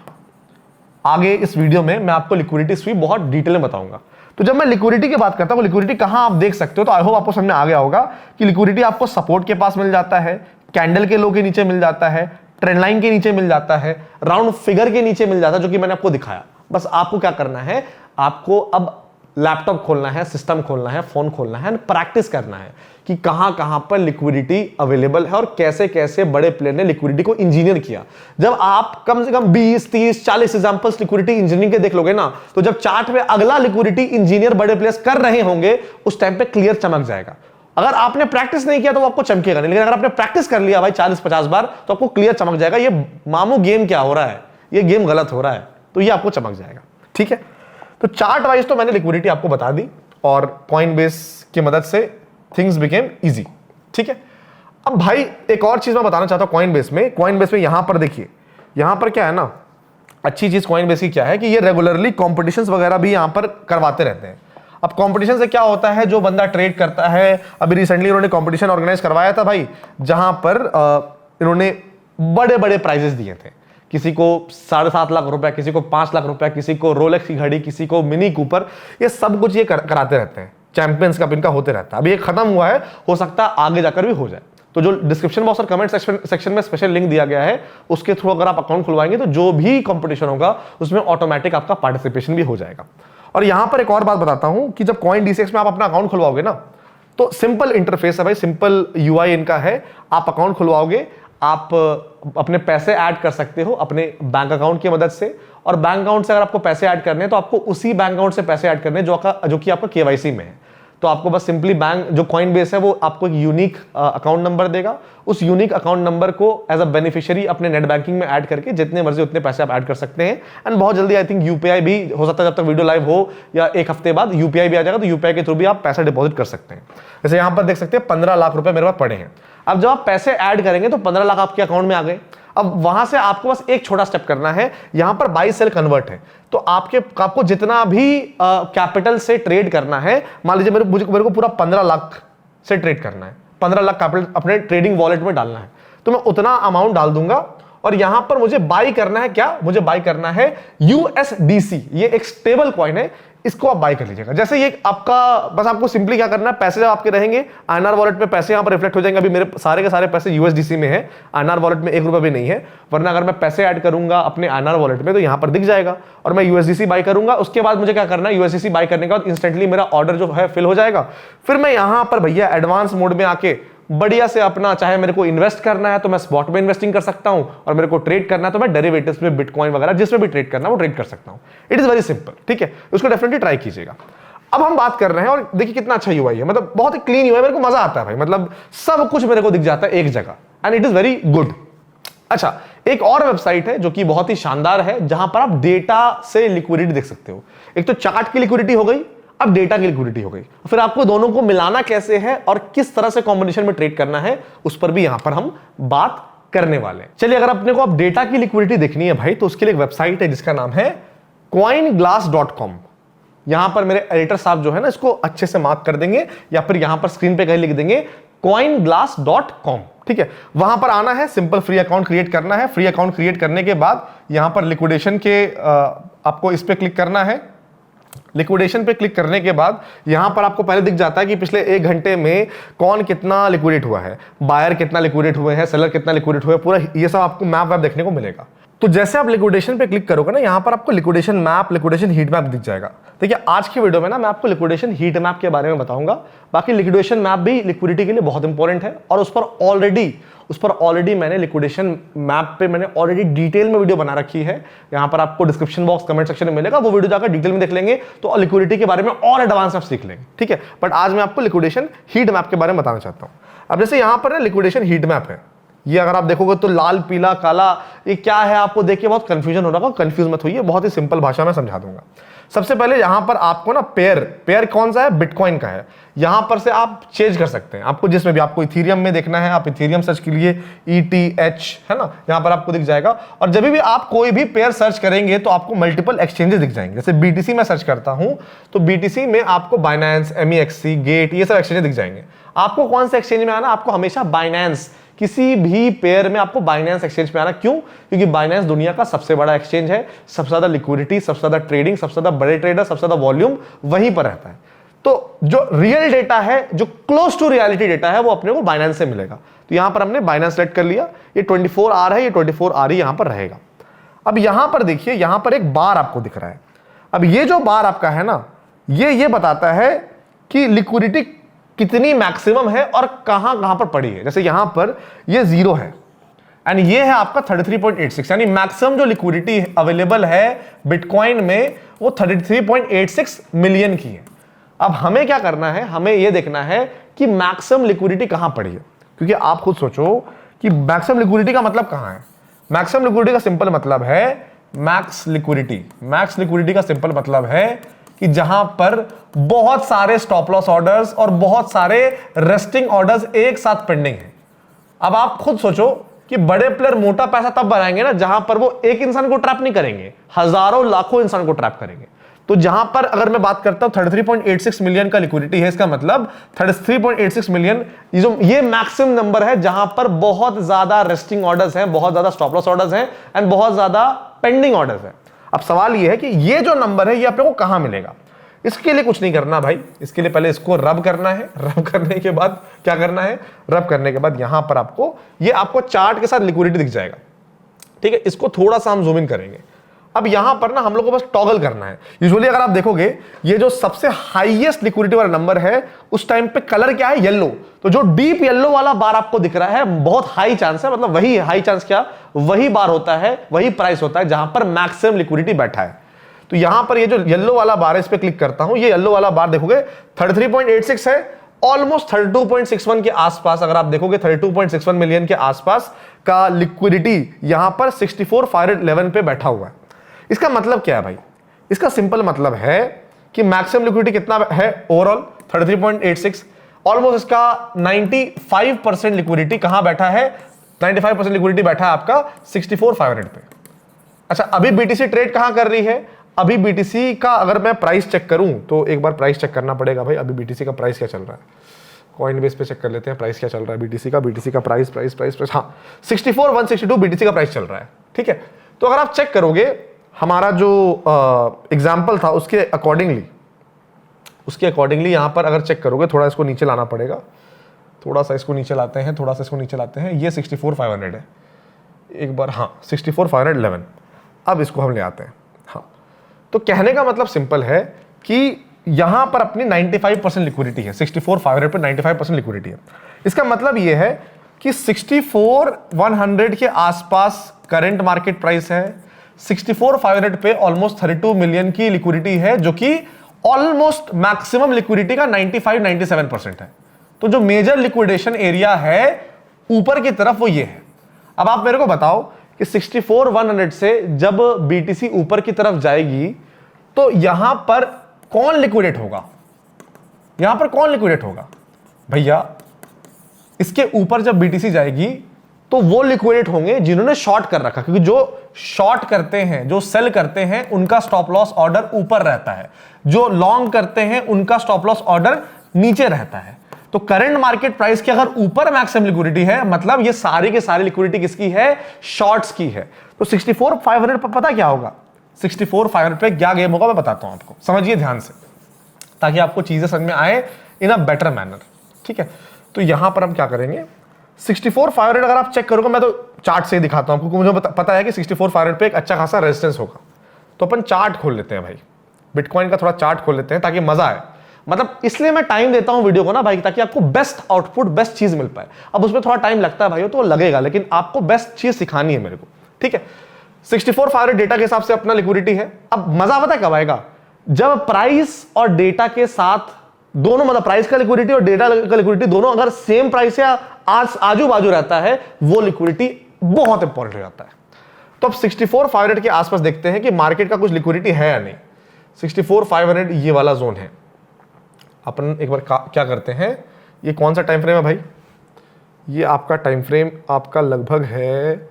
आगे इस वीडियो में मैं आपको लिक्विडिटी स्वीप बहुत डिटेल में बताऊंगा। तो जब मैं लिक्विडिटी की बात करता हूं, लिक्विडिटी कहां आप देख सकते हो, तो आई होप आपको समझ में आ गया होगा कि लिक्विडिटी आपको सपोर्ट के पास मिल जाता है, कैंडल के लो के नीचे मिल जाता है, ट्रेंड लाइन के नीचे मिल जाता है, राउंड फिगर के नीचे मिल जाता है, जो कि मैंने आपको दिखाया। बस आपको क्या करना है, आपको अब लैपटॉप खोलना है, सिस्टम खोलना है, फोन खोलना है, प्रैक्टिस करना है कि कहां कहां पर लिक्विडिटी अवेलेबल है और कैसे कैसे बड़े प्लेयर ने लिक्विडिटी को इंजीनियर किया। जब आप कम से कम 20, 30, 40 एग्जांपल्स लिक्विडिटी इंजीनियरिंग के देख लोगे ना, तो जब चार्ट में अगला लिक्विडिटी इंजीनियर बड़े प्लेयर्स कर रहे होंगे, उस टाइम पे क्लियर चमक जाएगा। अगर आपने प्रैक्टिस नहीं किया तो वो आपको चमकेगा नहीं, लेकिन अगर आपने प्रैक्टिस कर लिया भाई 40-50 बार, तो आपको क्लियर चमक जाएगा ये मामू गेम क्या हो रहा है, ये गेम गलत हो रहा है, तो ये आपको चमक जाएगा। ठीक है, तो चार्ट वाइज तो मैंने लिक्विडिटी आपको बता दी और कॉइन बेस की मदद से थिंग्स बिकेम इजी। ठीक है, अब भाई एक और चीज मैं बताना चाहता हूं कॉइन बेस में। कॉइन बेस में यहां पर देखिए, यहां पर क्या है ना, अच्छी चीज कॉइन बेस की क्या है कि ये रेगुलरली कॉम्पिटिशंस वगैरह भी यहां पर करवाते रहते हैं। अब कंपटीशन से क्या होता है, जो बंदा ट्रेड करता है, अभी रिसेंटली उन्होंने कंपटीशन ऑर्गेनाइज करवाया था भाई, जहां पर इन्होंने बड़े बड़े प्राइजेस दिए थे। किसी को 7.5 लाख रुपए, किसी को 5 लाख रुपए, किसी को रोलेक्स की घड़ी, किसी को मिनी कूपर, ये सब कुछ ये कराते रहते हैं। चैंपियंस कप इनका होते रहता है। अभी ये खत्म हुआ है, हो सकता है आगे जाकर भी हो जाए। तो जो डिस्क्रिप्शन बॉक्स और कमेंट सेक्शन में स्पेशल लिंक दिया गया है, उसके थ्रू अगर आप अकाउंट खुलवाएंगे तो जो भी कंपटीशन होगा उसमें ऑटोमेटिक आपका पार्टिसिपेशन भी हो जाएगा। और यहां पर एक और बात बताता हूं कि जब कॉइन डीसीएक्स में आप अपना अकाउंट खुलवाओगे ना, तो सिंपल इंटरफेस है भाई, सिंपल यूआई इनका है। आप अकाउंट खुलवाओगे, आप अपने पैसे ऐड कर सकते हो अपने बैंक अकाउंट की मदद से, और बैंक अकाउंट से अगर आपको पैसे ऐड करने हैं तो आपको उसी बैंक अकाउंट से पैसे ऐड करने जो कि आपका केवाईसी में है। तो आपको बस सिंपली बैंक जो कॉइन बेस है वो आपको एक यूनिक अकाउंट नंबर देगा। उस यूनिक अकाउंट नंबर को एज अ बेनिफिशियरी अपने नेट बैंकिंग में ऐड करके जितने मर्जी उतने पैसे आप ऐड कर सकते हैं। एंड बहुत जल्दी आई थिंक यूपीआई भी हो सकता है, जब तक वीडियो लाइव हो या एक हफ्ते बाद यूपीआई भी आ जाएगा, तो यूपीआई के थ्रू भी आप पैसा डिपॉजिट कर सकते हैं। जैसे यहां पर देख सकते हैं 15 लाख रुपए मेरे पास पड़े हैं। अब जब आप पैसे ऐड करेंगे तो 15 लाख आपके अकाउंट में आ गए। अब वहां से आपको बस एक छोटा स्टेप करना है, यहां पर बाई सेल कन्वर्ट है। तो आपको जितना भी कैपिटल से ट्रेड करना है, मान लीजिए मेरे को पूरा 15 लाख से ट्रेड करना है, 15 लाख कैपिटल अपने ट्रेडिंग वॉलेट में डालना है, तो मैं उतना अमाउंट डाल दूंगा। और यहां पर मुझे बाई करना है क्या, मुझे बाई करना है यूएसडीसी। ये एक स्टेबल कॉइन है, इसको आप बाई कर लीजिएगा। जैसे ये आपका, बस आपको सिंपली क्या करना है, पैसे जब आपके रहेंगे आईएनआर वॉलेट में पैसे यहां पर रिफ्लेक्ट हो जाएंगे। अभी मेरे सारे के सारे पैसे यूएसडीसी में है, आईएनआर वॉलेट में 1 रुपया भी नहीं है। वरना अगर मैं पैसे ऐड करूंगा अपने आईएनआर वॉलेट में तो यहां पर दिख जाएगा और मैं यूएसडीसी बाई करूंगा। उसके बाद मुझे क्या करना है, यूएसडीसी बाई करने के बाद इंस्टेंटली मेरा ऑर्डर जो है फिल हो जाएगा। फिर मैं यहां पर भैया एडवांस मोड में आके बढ़िया से अपना, चाहे मेरे को इन्वेस्ट करना है तो मैं स्पॉट में इन्वेस्टिंग कर सकता हूं, और मेरे को ट्रेड करना है तो मैं डेरिवेटिव्स में, बिटकॉइन वगैरह जिसमें भी ट्रेड करना है वो ट्रेड कर सकता हूं। It is very simple. ठीक है, उसको डेफिनेटली ट्राई कीजिएगा। अब हम बात कर रहे हैं, और देखिए कितना अच्छा यूआई है, मतलब बहुत ही क्लीन यूआई, मेरे को मजा आता है भाई, मतलब सब कुछ मेरे को दिख जाता है एक जगह, and it is very good. अच्छा, एक और वेबसाइट है जो कि बहुत ही शानदार है, जहां पर आप डेटा से लिक्विडिटी देख सकते हो। एक तो चार्ट की लिक्विडिटी हो गई, अब डेटा की लिक्विडिटी हो गई, फिर आपको दोनों को मिलाना कैसे है और किस तरह से कॉम्बिनेशन में ट्रेड करना है, उस पर भी यहां पर हम बात करने वाले हैं। चलिए, अगर अपने को अब डेटा की लिक्विडिटी देखनी है भाई, तो उसके लिए एक वेबसाइट है जिसका नाम है coinglass.com। यहां पर मेरे एडिटर साहब जो है ना, इसको अच्छे से मार्क कर देंगे या फिर यहां पर स्क्रीन पे कहीं लिख देंगे coinglass.com। ठीक है, वहां पर आना है, सिंपल फ्री अकाउंट क्रिएट करना है। फ्री अकाउंट क्रिएट करने के बाद यहां पर लिक्विडेशन के आपको इस पे क्लिक करना है। लिक्विडेशन पे क्लिक करने के बाद यहां पर आपको पहले दिख जाता है कि पिछले 1 घंटे में कौन कितना लिक्विडेट हुआ है, बायर कितना लिक्विडेट हुए हैं, सेलर कितना लिक्विडेट हुआ है, पूरा ये सब आपको मैप वैप देखने को मिलेगा। तो जैसे आप लिक्विडेशन पे क्लिक करोगे ना, यहां पर आपको liquidation map, liquidation heat map दिख जाएगा। देखिए, आज की वीडियो में ना मैं आपको लिक्विडेशन हीट मैप के बारे में बताऊंगा। बाकी लिक्विडेशन मैप भी लिक्विडिटी के लिए बहुत इंपॉर्टेंट है, और उस पर ऑलरेडी मैंने लिक्विडेशन मैप पे मैंने ऑलरेडी डिटेल में वीडियो बना रखी है। यहां पर आपको डिस्क्रिप्शन बॉक्स, कमेंट सेक्शन में मिलेगा, वो वीडियो जाकर डिटेल में देख लेंगे तो लिक्विडिटी के बारे में और एडवांस आप सीख लेंगे। ठीक है, बट आज मैं आपको लिक्विडेशन हीट मैप के बारे में बताना चाहता हूं। अब जैसे यहां पर ना लिक्विडेशन हीट मैप है, ये अगर आप देखोगे तो लाल, पीला, काला, ये क्या है, आपको देख के बहुत कंफ्यूजन हो रहा होगा। कंफ्यूज मत होइए, बहुत ही सिंपल भाषा में समझा दूंगा। सबसे पहले यहां पर आपको ना पेयर कौन सा है, बिटकॉइन का है। यहां पर से आप चेंज कर सकते हैं। आपको जिसमें भी, आपको इथीरियम में देखना है, आप इथीरियम सर्च के लिए ETH है ना, यहां पर आपको दिख जाएगा। और जब भी आप कोई भी पेयर सर्च करेंगे तो आपको मल्टीपल एक्सचेंजेस दिख जाएंगे। जैसे BTC में सर्च करता हूं तो BTC में आपको बाइनेंस, MEXC, गेट, ये सब एक्सचेंजेस दिख जाएंगे। आपको कौन से एक्सचेंज में आना? आपको हमेशा बाइनेंस, किसी भी पेयर में आपको बाइनेंस एक्सचेंज पे आना। क्यों? क्योंकि बाइनेंस दुनिया का सबसे बड़ा एक्सचेंज है, सबसे ज्यादा लिक्विडिटी, सबसे ज्यादा ट्रेडिंग, सबसे ज्यादा बड़े ट्रेडर, सबसे ज्यादा वॉल्यूम वहीं पर रहता है। तो जो रियल डेटा है, जो क्लोज टू रियलिटी डेटा है, वो अपने को बाइनेंस से मिलेगा। तो यहां पर हमने बाइनेंस सेलेक्ट कर लिया। ये 24 आर है, ये 24 आर ही यहां पर रहेगा। अब यहां पर देखिए, यहां पर एक बार आपको दिख रहा है। अब ये जो बार आपका है ना, ये बताता है कि लिक्विडिटी कितनी मैक्सिमम है और कहां कहां पर पड़ी है। जैसे यहां पर ये 0 है एंड ये है आपका 33.86, यानी मैक्सिमम जो लिक्विडिटी अवेलेबल है बिटकॉइन में वो 33.86 मिलियन की है। अब हमें क्या करना है? हमें यह देखना है कि मैक्सिमम लिक्विडिटी कहां पड़ी है। क्योंकि आप खुद सोचो कि मैक्सिमम लिक्विडिटी का मतलब कहां है। मैक्सिमम लिक्विडिटी का सिंपल मतलब है मैक्स लिक्विडिटी। मैक्स लिक्विडिटी का सिंपल मतलब है कि जहां पर बहुत सारे स्टॉप लॉस ऑर्डर्स और बहुत सारे रेस्टिंग ऑर्डर्स एक साथ पेंडिंग है। अब आप खुद सोचो कि बड़े प्लेयर मोटा पैसा तब बनाएंगे ना जहां पर वो एक इंसान को ट्रैप नहीं करेंगे, हजारों लाखों इंसान को ट्रैप करेंगे। तो जहां पर अगर मैं बात करता हूं 33.86 मिलियन का लिक्विडिटी है, इसका मतलब 33.86 मिलियन ये मैक्सिमम नंबर है जहां पर बहुत ज्यादा रेस्टिंग ऑर्डर्स हैं, बहुत ज्यादा स्टॉप लॉस ऑर्डर्स हैं एंड बहुत ज्यादा पेंडिंग ऑर्डर्स हैं। अब सवाल ये है कि ये जो नंबर है ये अपने को कहां मिलेगा। इसके लिए कुछ नहीं करना भाई, इसके लिए पहले इसको रब करना है। रब करने के बाद क्या करना है? रब करने के बाद यहां पर आपको चार्ट के साथ लिक्विडिटी दिख जाएगा। ठीक है, इसको थोड़ा सा हम जूम इन करेंगे। अब यहां पर ना हम लोग को बस टॉगल करना है। यूजुअली अगर आप देखोगे ये जो सबसे हाईएस्ट लिक्विडिटी वाला नंबर है उस टाइम पे कलर क्या है? येलो। तो जो डीप येलो वाला बार आपको दिख रहा है बहुत हाई चांस है, मतलब वही हाई चांस क्या, वही बार होता है, वही प्राइस होता है जहां पर मैक्सिमम लिक्विडिटी बैठा है। तो यहां पर ये जो येलो वाला बार है इस पे क्लिक करता हूं, ये येलो वाला बार देखोगे 33.86 है, ऑलमोस्ट 32.61 के आसपास। अगर आप देखोगे 32.61 मिलियन के आसपास का लिक्विडिटी यहां पर 64,511 पे बैठा हुआ है। इसका मतलब क्या है भाई? इसका सिंपल मतलब है कि मैक्सिमम लिक्विडिटी कितना है ओवरऑल 33.86, ऑलमोस्ट इसका 95% लिक्विडिटी कहां बैठा है? 95% लिक्विडिटी बैठा है आपका 64,500 पे। अच्छा, अभी BTC ट्रेड कहां कर रही है? अभी BTC का अगर मैं प्राइस चेक करूं तो एक बार प्राइस चेक करना पड़ेगा भाई। अभी BTC का प्राइस क्या चल रहा है? कॉइनबेस पे चेक कर लेते हैं प्राइस क्या चल रहा है BTC का। BTC का प्राइस हाँ 64,162 BTC का प्राइस चल रहा है। ठीक है, तो अगर आप चेक करोगे हमारा जो एग्जाम्पल था उसके अकॉर्डिंगली यहां पर अगर चेक करोगे, थोड़ा इसको नीचे लाना पड़ेगा, थोड़ा सा इसको नीचे लाते हैं, थोड़ा सा इसको नीचे लाते हैं। ये 64,500 है एक बार, हाँ 64,511। अब इसको हम ले आते हैं। हाँ, तो कहने का मतलब सिंपल है कि यहां पर अपनी 95% लिक्विडिटी है, 64,500 पे 95% लिक्विडिटी है। इसका मतलब यह है कि 64,100 के आसपास करंट मार्केट प्राइस है, 64,500 पे ऑलमोस्ट 32 मिलियन की लिक्विडिटी है, जो कि ऑलमोस्ट मैक्सिमम लिक्विडिटी का 95-97% है। तो जो मेजर लिक्विडेशन एरिया है ऊपर की तरफ वो ये है। अब आप मेरे को बताओ कि 64,100 से जब BTC ऊपर की तरफ जाएगी तो यहां पर कौन लिक्विडेट होगा? यहां पर कौन लिक्विडेट होगा भैया? इसके ऊपर जब BTC जाएगी तो वो लिक्विडेट होंगे जिन्होंने शॉर्ट कर रखा, क्योंकि जो शॉर्ट करते हैं, जो सेल करते हैं, उनका स्टॉप लॉस ऑर्डर ऊपर रहता है, जो लॉन्ग करते हैं उनका स्टॉप लॉस ऑर्डर नीचे रहता है। तो करंट मार्केट प्राइस की अगर ऊपर मैक्सिमम लिक्विडिटी है, मतलब ये सारी की सारी लिक्विडिटी किसकी है? शॉर्ट्स की है। तो 64,500 पर पता क्या होगा? 64,500 पे क्या गेम होगा मैं बताता हूं आपको, समझिए ध्यान से, ताकि आपको चीजें समझ में आए इन अ बेटर मैनर। ठीक है, तो यहां पर हम क्या करेंगे, 64,500 अगर आप चेक करोगे, मैं तो चार्ट से ही दिखाता हूं क्योंकि मुझे पता है कि 64,500 पे एक अच्छा खासा रेजिस्टेंस होगा। तो अपन चार्ट खोल लेते हैं भाई, बिटकॉइन का थोड़ा चार्ट खोल लेते हैं ताकि मजा आए। मतलब इसलिए मैं टाइम देता हूं वीडियो को ना भाई, ताकि आपको बेस्ट आउटपुट, बेस्ट चीज मिल पाए। अब उसमें थोड़ा टाइम लगता है भाई, तो वो लगेगा, लेकिन आपको बेस्ट चीज सिखानी है मेरे को। ठीक है, 64,500 डेटा के हिसाब से अपना लिक्विडिटी है। अब मजा पता कब आएगा? जब प्राइस और डेटा के साथ दोनों, मतलब प्राइस का लिक्विडिटी और डेटा का लिक्विडिटी दोनों अगर सेम प्राइस या आजू बाजू रहता है, वो लिक्विडिटी बहुत इंपॉर्टेंट हो जाता है। तो अब 64,500 के आसपास देखते हैं कि मार्केट का कुछ लिक्विडिटी है या नहीं। 64,500 ये वाला जोन है, अपन एक बार क्या करते हैं, ये कौन सा टाइम फ्रेम है भाई, ये आपका टाइम फ्रेम आपका लगभग है,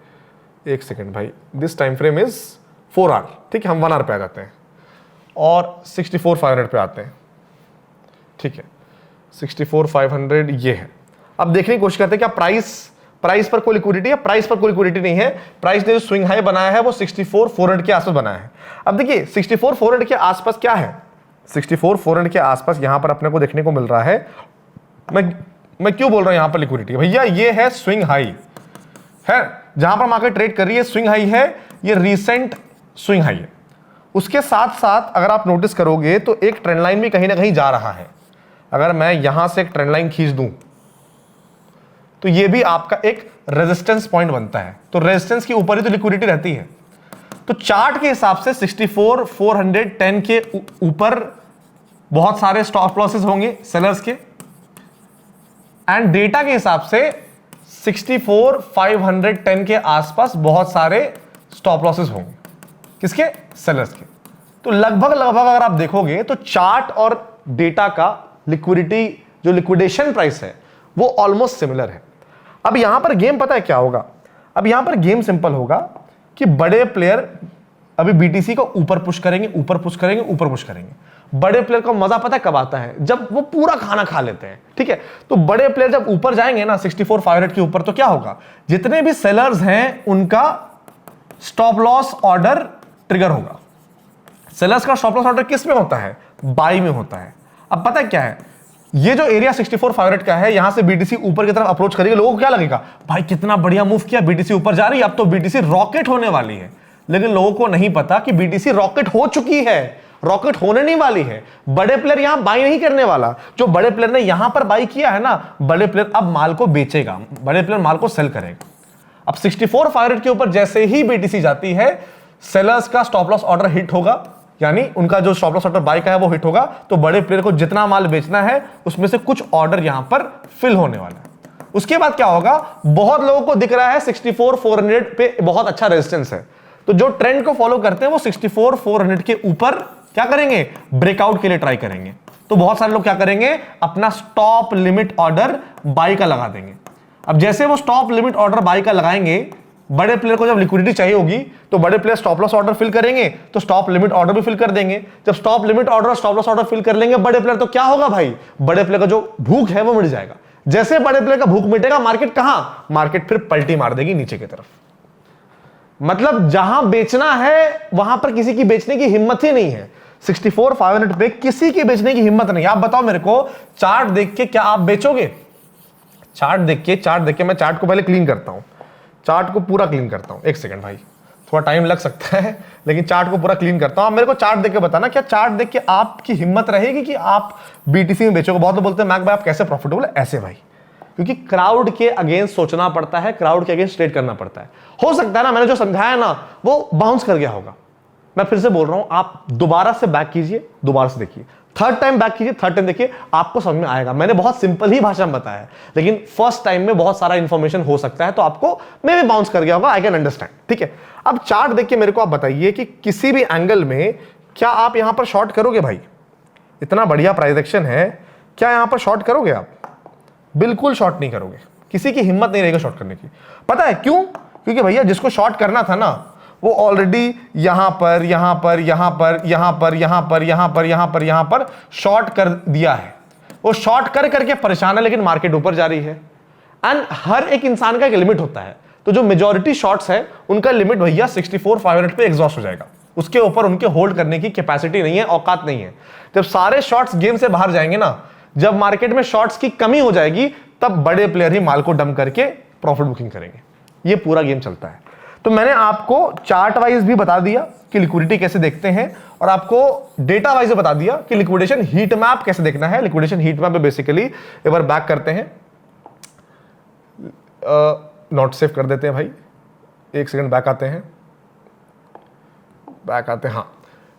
एक सेकेंड भाई, this time frame is 4 hour, ठीक है, हम 1 आवर पे आ जाते हैं और 64,500 पे आते हैं, ठीक है, 64,500 ये है। अब देखने की कोशिश करते हैं क्या प्राइस पर कोई लिक्विडिटी है, प्राइस पर कोई लिक्विडिटी नहीं है, प्राइस ने जो स्विंग हाई बनाया है वो 64,400 के आसपास बनाया है। अब देखिए 64,400 के आसपास क्या है, 64,400 के आसपास यहां पर अपने को देखने को मिल रहा है, मैं क्यों बोल रहा हूं यहां पर लिक्विडिटी, भैया ये है स्विंग हाई है, जहां पर मार्केट ट्रेड कर रही है स्विंग हाई है, ये रीसेंट स्विंग हाई है। उसके साथ साथ अगर आप नोटिस करोगे तो एक ट्रेंड लाइन भी कहीं ना कहीं जा रहा है। अगर मैं यहां से एक ट्रेंड लाइन खींच दूं तो ये भी आपका एक रेजिस्टेंस पॉइंट बनता है, तो रेजिस्टेंस के ऊपर ही तो लिक्विडिटी रहती है। तो चार्ट के हिसाब से 64,410 के ऊपर बहुत सारे स्टॉप लॉसेस होंगे सेलर्स के, एंड डेटा के हिसाब से 64,510 के आसपास बहुत सारे स्टॉप लॉसेस होंगे, किसके, सेलर्स के। तो लगभग अगर आप देखोगे तो चार्ट और डेटा का लिक्विडिटी जो लिक्विडेशन प्राइस है वो ऑलमोस्ट सिमिलर है। अब यहां पर गेम पता है क्या होगा, अब यहां पर गेम सिंपल होगा कि बड़े प्लेयर अभी बीटीसी को ऊपर पुश करेंगे, ऊपर पुश करेंगे, ऊपर पुश करेंगे। बड़े प्लेयर का मजा पता है कब आता है, जब वो पूरा खाना खा लेते हैं, ठीक है। तो बड़े प्लेयर जब ऊपर जाएंगे ना 64,500 के ऊपर, तो क्या होगा, जितने भी सेलर्स हैं उनका स्टॉप लॉस ऑर्डर ट्रिगर होगा। सेलर्स का स्टॉप लॉस ऑर्डर किस में होता है, बाई में होता है। अब पता है क्या है, ये जो एरिया 64,500 का है, यहां से बीटीसी ऊपर की तरफ अप्रोच करेगी, लोगों को क्या लगेगा, भाई कितना बढ़िया मूव किया, बीटीसी ऊपर जा रही है, अब तो बीटीसी रॉकेट होने वाली है। लेकिन लोगों को नहीं पता कि बीटीसी रॉकेट हो चुकी है, रॉकेट होने नहीं वाली है। बड़े प्लेयर यहां बाई नहीं करने वाला, जो बड़े प्लेयर ने यहां पर बाई किया है ना, बड़े प्लेयर अब माल को बेचेगा, बड़े प्लेयर माल को सेल करेगा। अब 64,500 के ऊपर जैसे ही बीटीसी जाती है, सेलर्स का स्टॉप लॉस ऑर्डर हिट होगा, यानी उनका जो स्टॉप लॉस ऑर्डर बाय का है वो हिट होगा। तो बड़े प्लेयर को जितना माल बेचना है उसमें से कुछ ऑर्डर यहां पर फिल होने वाला है। उसके बाद क्या होगा, बहुत लोगों को दिख रहा है 64,400 पे बहुत अच्छा रेजिस्टेंस है, तो जो ट्रेंड को फॉलो करते हैं वो 64,400 के ऊपर क्या करेंगे, ब्रेकआउट के लिए ट्राई करेंगे। तो बहुत सारे लोग क्या करेंगे, अपना स्टॉप लिमिट ऑर्डर बाय का लगा देंगे। अब जैसे वो स्टॉप लिमिट ऑर्डर बाय का लगाएंगे, बड़े प्लेयर को जब लिक्विडिटी चाहिए होगी तो बड़े player stop loss order fill करेंगे, तो स्टॉप लिमिट ऑर्डर भी फिल कर देंगे। जब स्टॉप लिमिट ऑर्डर और स्टॉप लॉस ऑर्डर फिल कर लेंगे बड़े प्लेयर, तो क्या होगा भाई, बड़े प्लेयर का जो भूख है वो मिट जाएगा। जैसे बड़े प्लेयर का भूख मिटेगा, मार्केट कहां, मार्केट फिर पलटी मार देगी नीचे की तरफ। मतलब जहां बेचना है वहां पर किसी की बेचने की हिम्मत ही नहीं है। 64,500 पे किसी की बेचने की हिम्मत नहीं। आप बताओ मेरे को, चार्ट देख के क्या आप बेचोगे, चार्ट देख के मैं चार्ट को पहले क्लीन करता हूं, चार्ट को पूरा क्लीन करता हूं। एक सेकंड भाई, थोड़ा टाइम लग सकता है, लेकिन चार्ट को पूरा क्लीन करता हूं। आप मेरे को चार्ट देख के बताना, क्या चार्ट देख के आपकी हिम्मत रहेगी कि आप बीटीसी में बेचोगे। बहुत लोग बोलते हैं मैक भाई आप कैसे प्रॉफिटेबल है, ऐसे भाई, क्योंकि क्राउड के अगेंस्ट सोचना पड़ता है, क्राउड के अगेंस्ट ट्रेड करना पड़ता है। हो सकता है ना मैंने जो समझाया ना वो बाउंस कर गया होगा। मैं फिर से बोल रहा हूं, आप दोबारा से बैक कीजिए, दोबारा से देखिए, थर्ड टाइम बैक कीजिए, थर्ड टाइम देखिए, आपको समझ में आएगा। मैंने बहुत सिंपल ही भाषा में बताया है, लेकिन फर्स्ट टाइम में बहुत सारा इंफॉर्मेशन हो सकता है, तो आपको मे भी बाउंस कर गया होगा, आई कैन अंडरस्टैंड, ठीक है। अब चार्ट देख के मेरे को आप बताइए कि किसी भी एंगल में क्या आप यहां पर शॉर्ट करोगे भाई, इतना बढ़िया प्राइस एक्शन है, क्या यहां पर शॉर्ट करोगे आप, बिल्कुल शॉर्ट नहीं करोगे, किसी की हिम्मत नहीं रहेगी शॉर्ट करने की। पता है क्यों, क्योंकि भैया जिसको शॉर्ट करना था ना वो ऑलरेडी यहां पर शॉर्ट कर दिया है, वो शॉर्ट कर करके परेशान है, लेकिन मार्केट ऊपर जा रही है। एंड हर एक इंसान का एक लिमिट होता है, तो जो मेजॉरिटी शॉर्ट्स है उनका लिमिट भैया 64,500 पे एग्जॉस्ट हो जाएगा, उसके ऊपर उनके होल्ड करने की कैपेसिटी नहीं है, औकात नहीं है। जब सारे शॉर्ट्स गेम से बाहर जाएंगे ना, जब मार्केट में शॉर्ट्स की कमी हो जाएगी, तब बड़े प्लेयर ही माल को डंप करके प्रॉफिट बुकिंग करेंगे। ये पूरा गेम चलता है। तो मैंने आपको चार्ट वाइज भी बता दिया कि लिक्विडिटी कैसे देखते हैं, और आपको डेटा वाइज बता दिया कि लिक्विडेशन हीट मैप कैसे देखना है। लिक्विडेशन हीट मैप में बेसिकली एक बार बैक करते हैं, नोट सेव कर देते हैं भाई, एक सेकंड बैक आते हैं, हाँ।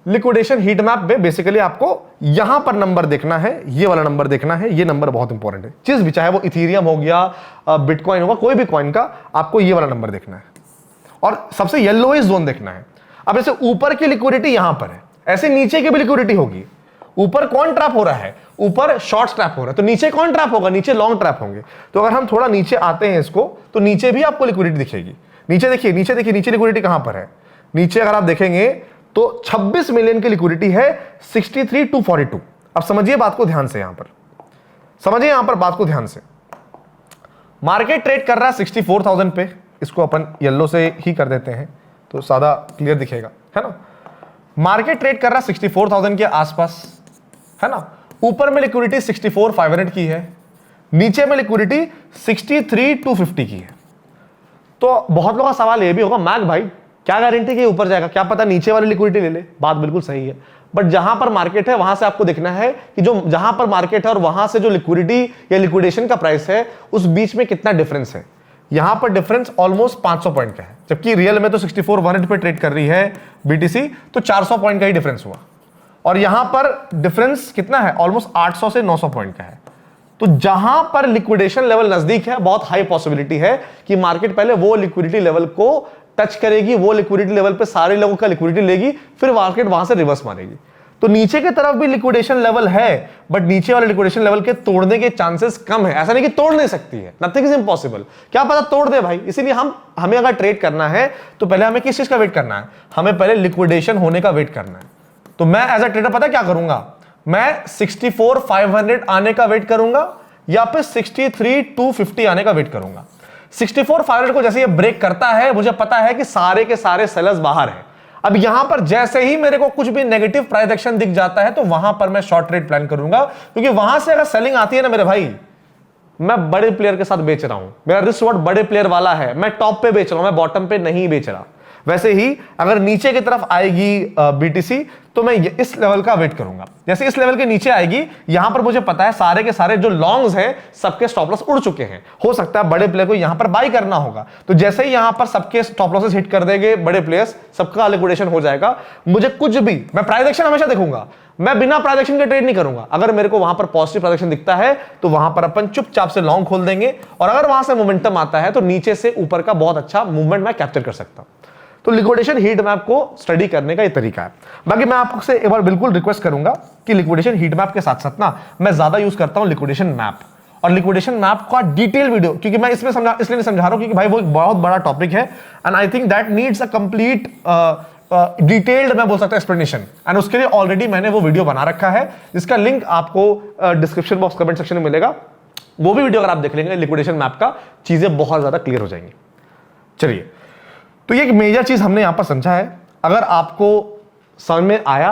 लिक्विडेशन हीट मैप में बेसिकली आपको यहां पर नंबर देखना है, ये वाला नंबर देखना है, ये नंबर बहुत इंपॉर्टेंट है। चीज भी, चाहे वो इथीरियम हो गया, बिटकॉइन होगा, कोई भी कॉइन का, आपको ये वाला नंबर देखना है और सबसे येलोइश जोन देखना है। अब ऐसे ऊपर की लिक्विडिटी यहां पर है, ऐसे नीचे की भी लिक्विडिटी होगी, ऊपर कौन ट्रैप हो रहा है? ऊपर शॉर्ट ट्रैप हो रहा है, तो नीचे कौन ट्रैप होगा? नीचे लॉन्ग ट्रैप होंगे। तो अगर हम थोड़ा नीचे आते हैं इसको, तो नीचे भी आपको लिक्विडिटी दिखेगी। नीचे देखिए, नीचे देखिए, नीचे लिक्विडिटी कहां पर है? नीचे अगर आप देखेंगे तो 26 मिलियन की लिक्विडिटी है 63 to 42। अब समझिए बात को ध्यान से, यहां पर समझिए, यहां पर बात को ध्यान से। मार्केट ट्रेड कर रहा है 64,000 पे, इसको अपन येलो से ही कर देते हैं तो ज्यादा क्लियर दिखेगा, है ना। मार्केट ट्रेड कर रहा है 64,000 के आसपास, है ना। ऊपर में लिक्विडिटी 64,500 की है, नीचे में लिक्विडिटी 63 to 50 की है। तो बहुत लोगों का सवाल ये भी होगा, मैक भाई क्या गारंटी कि ऊपर जाएगा, क्या पता नीचे वाली लिक्विडिटी ले ले। बात बिल्कुल सही है, बट जहां पर मार्केट है वहां से आपको देखना है कि जो जहां पर मार्केट है और वहां से जो लिक्विडिटी या लिक्विडेशन का प्राइस है उस बीच में कितना डिफरेंस है। यहां पर डिफरेंस ऑलमोस्ट 500 पॉइंट का है, जबकि रियल में तो 64,100 पे ट्रेड कर रही है बीटीसी, तो 400 पॉइंट का ही डिफरेंस हुआ। और यहां पर डिफरेंस कितना है? ऑलमोस्ट 800 से 900 पॉइंट का है। तो जहां पर लिक्विडेशन लेवल नजदीक है, बहुत हाई पॉसिबिलिटी है कि मार्केट पहले वो लिक्विडिटी लेवल को टच करेगी, वो लिक्विडिटी लेवल पे सारे लोगों का लिक्विडिटी लेगी, फिर मार्केट वहां से रिवर्स मारेगी। तो नीचे की तरफ भी लिक्विडेशन लेवल है, बट नीचे वाले लिक्विडेशन लेवल के तोड़ने के चांसेस कम है। ऐसा नहीं कि तोड़ नहीं सकती है, नथिंग इज इम्पॉसिबल, क्या पता तोड़ दे भाई। इसीलिए हमें अगर ट्रेड करना है तो पहले हमें किस चीज का वेट करना है? हमें पहले लिक्विडेशन होने का वेट करना है। तो मैं एज अ ट्रेडर पता क्या करूंगा? मैं 64,500 आने का वेट करूंगा या फिर 63 to 50 आने का वेट करूंगा। 64,500 को जैसे ये ब्रेक करता है, मुझे पता है कि सारे के सारे सेलर्स बाहर हैं। अब यहां पर जैसे ही मेरे को कुछ भी नेगेटिव प्राइस एक्शन दिख जाता है तो वहां पर मैं शॉर्ट ट्रेड प्लान करूंगा, क्योंकि वहां से अगर सेलिंग आती है ना मेरे भाई, मैं बड़े प्लेयर के साथ बेच रहा हूं, मेरा रिस्क रिवॉर्ड बड़े प्लेयर वाला है, मैं टॉप पे बेच रहा हूं, मैं बॉटम पे नहीं बेच रहा। वैसे ही अगर नीचे की तरफ आएगी बीटीसी तो मैं इस लेवल का वेट करूंगा। जैसे इस लेवल के नीचे आएगी, यहां पर मुझे पता है सारे के सारे जो लॉन्ग्स हैं सबके स्टॉप लॉस उड़ चुके हैं। हो सकता है बड़े प्लेयर को यहां पर बाय करना होगा, तो जैसे ही यहां पर सबके स्टॉप लॉसेस हिट कर देंगे बड़े प्लेयर्स, सबका लिक्विडेशन हो जाएगा। मुझे कुछ भी, मैं प्राइस एक्शन हमेशा देखूंगा, मैं बिना प्राइस एक्शन के ट्रेड नहीं करूंगा। अगर मेरे को वहां पर पॉजिटिव प्राइस एक्शन दिखता है तो वहां पर अपन चुपचाप से लॉन्ग खोल देंगे, और अगर वहां से मोमेंटम आता है तो नीचे से ऊपर का बहुत अच्छा मूवमेंट मैं कैप्चर कर सकता हूं। तो लिक्विडेशन हीट मैप को स्टडी करने का ये तरीका है। बाकी मैं आपसे एक बार बिल्कुल रिक्वेस्ट करूंगा कि लिक्विडेशन हीट मैप के साथ साथ ना मैं ज्यादा यूज करता हूं लिक्विडेशन मैप, और लिक्विडेशन मैप का डिटेल वीडियो, क्योंकि मैं इसमें इसलिए नहीं समझा रहा हूं क्योंकि भाई वो एक बहुत बड़ा टॉपिक है, and I think that needs a complete detailed, मैं बोल सकता हूं, एक्सप्लेनेशन। एंड उसके लिए ऑलरेडी मैंने वो वीडियो बना रखा है, जिसका लिंक आपको डिस्क्रिप्शन बॉक्स कमेंट सेक्शन में मिलेगा। वो भी वीडियो अगर आप देख लेंगे लिक्विडेशन मैप का, चीजें बहुत ज्यादा क्लियर हो जाएंगी। चलिए, तो ये एक मेजर चीज हमने यहां पर समझा है। अगर आपको समझ में आया,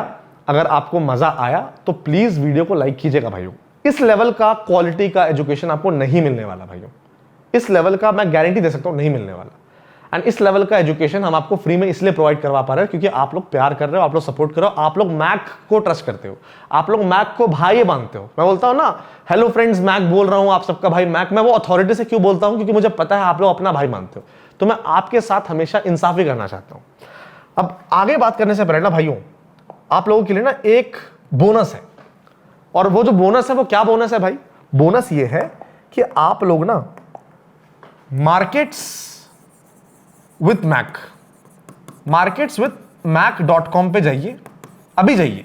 अगर आपको मजा आया, तो प्लीज वीडियो को लाइक कीजिएगा भाइयों। इस लेवल का क्वालिटी का एजुकेशन आपको नहीं मिलने वाला भाइयों, इस लेवल का मैं गारंटी दे सकता हूं नहीं मिलने वाला। एंड इस लेवल का एजुकेशन हम आपको फ्री में इसलिए प्रोवाइड करवा पा रहे हैं क्योंकि आप लोग प्यार कर रहे हो, आप लोग सपोर्ट कर रहे हो, आप लोग मैक को ट्रस्ट करते हो, आप लोग मैक को भाई मानते हो। मैं बोलता हूं ना, हेलो फ्रेंड्स, मैक बोल रहा हूं, आप सबका भाई मैक। मैं वो अथॉरिटी से क्यों बोलता हूं? क्योंकि मुझे पता है आप लोग अपना भाई मानते हो, तो मैं आपके साथ हमेशा इंसाफी करना चाहता हूं। अब आगे बात करने से पहले ना भाइयों, आप लोगों के लिए ना एक बोनस है, और वो जो बोनस है वो क्या बोनस है भाई? बोनस ये है कि आप लोग ना मार्केट्स विथ मैक.com पे जाइए, अभी जाइए,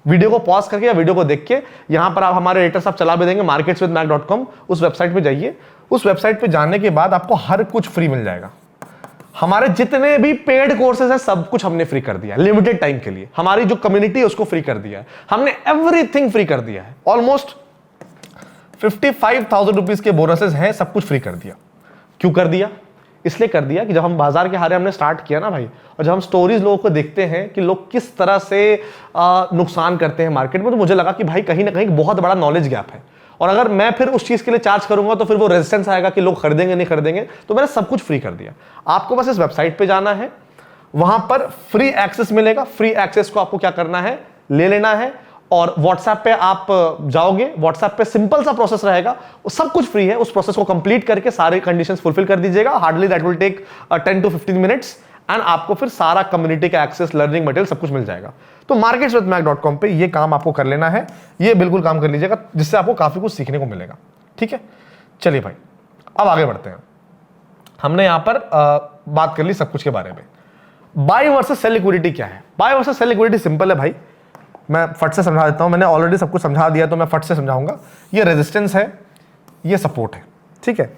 वीडियो को पॉज करके या वीडियो को देख के, यहां पर आप हमारे एडिटर साहब चला भी देंगे, marketswithmac.com, उस वेबसाइट पे जाइए। उस वेबसाइट पे जाने के बाद आपको हर कुछ फ्री मिल जाएगा। हमारे जितने भी पेड कोर्सेज है सब कुछ हमने फ्री कर दिया है, लिमिटेड टाइम के लिए। हमारी जो कम्युनिटी है उसको फ्री कर दिया है, हमने एवरीथिंग फ्री कर दिया है। ऑलमोस्ट 55,000 रुपीज के बोनसेस हैं, सब कुछ फ्री कर दिया। क्यों कर दिया? इसलिए कर दिया कि जब हम बाजार के हारे हमने स्टार्ट किया ना भाई, और जब हम स्टोरीज लोगों को देखते हैं कि लोग किस तरह से नुकसान करते हैं मार्केट में, तो मुझे लगा कि भाई कहीं ना कहीं बहुत बड़ा नॉलेज गैप है। और अगर मैं फिर उस चीज के लिए चार्ज करूंगा तो फिर वो रेजिस्टेंस आएगा कि लोग खरीदेंगे नहीं खरीदेंगे। तो मैंने सब कुछ फ्री कर दिया। आपको बस इस वेबसाइट पे जाना है, वहां पर फ्री एक्सेस मिलेगा। फ्री एक्सेस को आपको क्या करना है, ले लेना है, और व्हाट्सएप पे आप जाओगे, व्हाट्सएप पे सिंपल सा प्रोसेस रहेगा, वो सब कुछ फ्री है। उस प्रोसेस को कंप्लीट करके सारे कंडीशंस फुलफिल कर दीजिएगा। Hardly that will take 10 to 15 minutes, and आपको फिर सारा कम्युनिटी का एक्सेस, लर्निंग मटेरियल सब कुछ मिल जाएगा। तो marketswithmac.com पे ये काम आपको कर लेना है, ये बिल्कुल काम कर लीजिएगा, जिससे आपको काफी कुछ सीखने को मिलेगा। ठीक है, चलिए भाई अब आगे बढ़ते हैं। हमने यहां पर बात कर ली सब कुछ के बारे में। बाय वर्सेस सेल लिक्विडिटी क्या है? Buy versus sell liquidity simple है भाई। मैं फट से समझा देता हूं, मैंने ऑलरेडी सब कुछ समझा दिया तो मैं फट से समझाऊंगा। ये रेजिस्टेंस है, ये सपोर्ट है, ठीक है।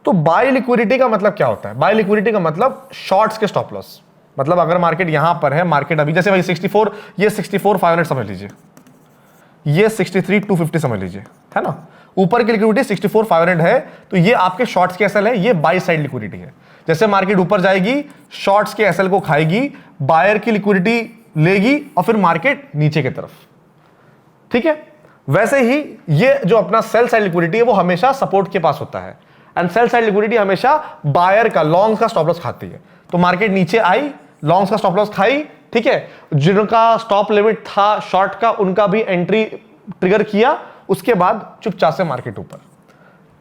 तो बाय लिक्विडिटी का मतलब क्या होता है? बाय लिक्विडिटी का मतलब शॉर्ट्स के स्टॉप लॉस। मतलब अगर मार्केट यहां पर है, मार्केट अभी जैसे भाई 64, ये 64,500 समझ लीजिए, ये 63,250 समझ लीजिए, है ना। ऊपर की लिक्विडिटी 64,500 है, तो ये आपके शॉर्ट्स के एसएल है, ये बाय साइड लिक्विडिटी है। जैसे मार्केट ऊपर जाएगी, शॉर्ट्स के एसएल को खाएगी, बायर की लिक्विडिटी लेगी और फिर मार्केट नीचे की तरफ, ठीक है। वैसे ही ये जो अपना सेल साइड लिक्विडिटी है वो हमेशा सपोर्ट के पास होता है, एंड सेल साइड लिक्विडिटी हमेशा बायर का, लॉन्ग का स्टॉप लॉस खाती है। तो मार्केट नीचे आई, लॉन्ग्स का स्टॉप लॉस खाई, ठीक है। जिनका स्टॉप लिमिट था शॉर्ट का, उनका भी एंट्री ट्रिगर किया, उसके बाद चुपचाप से मार्केट ऊपर।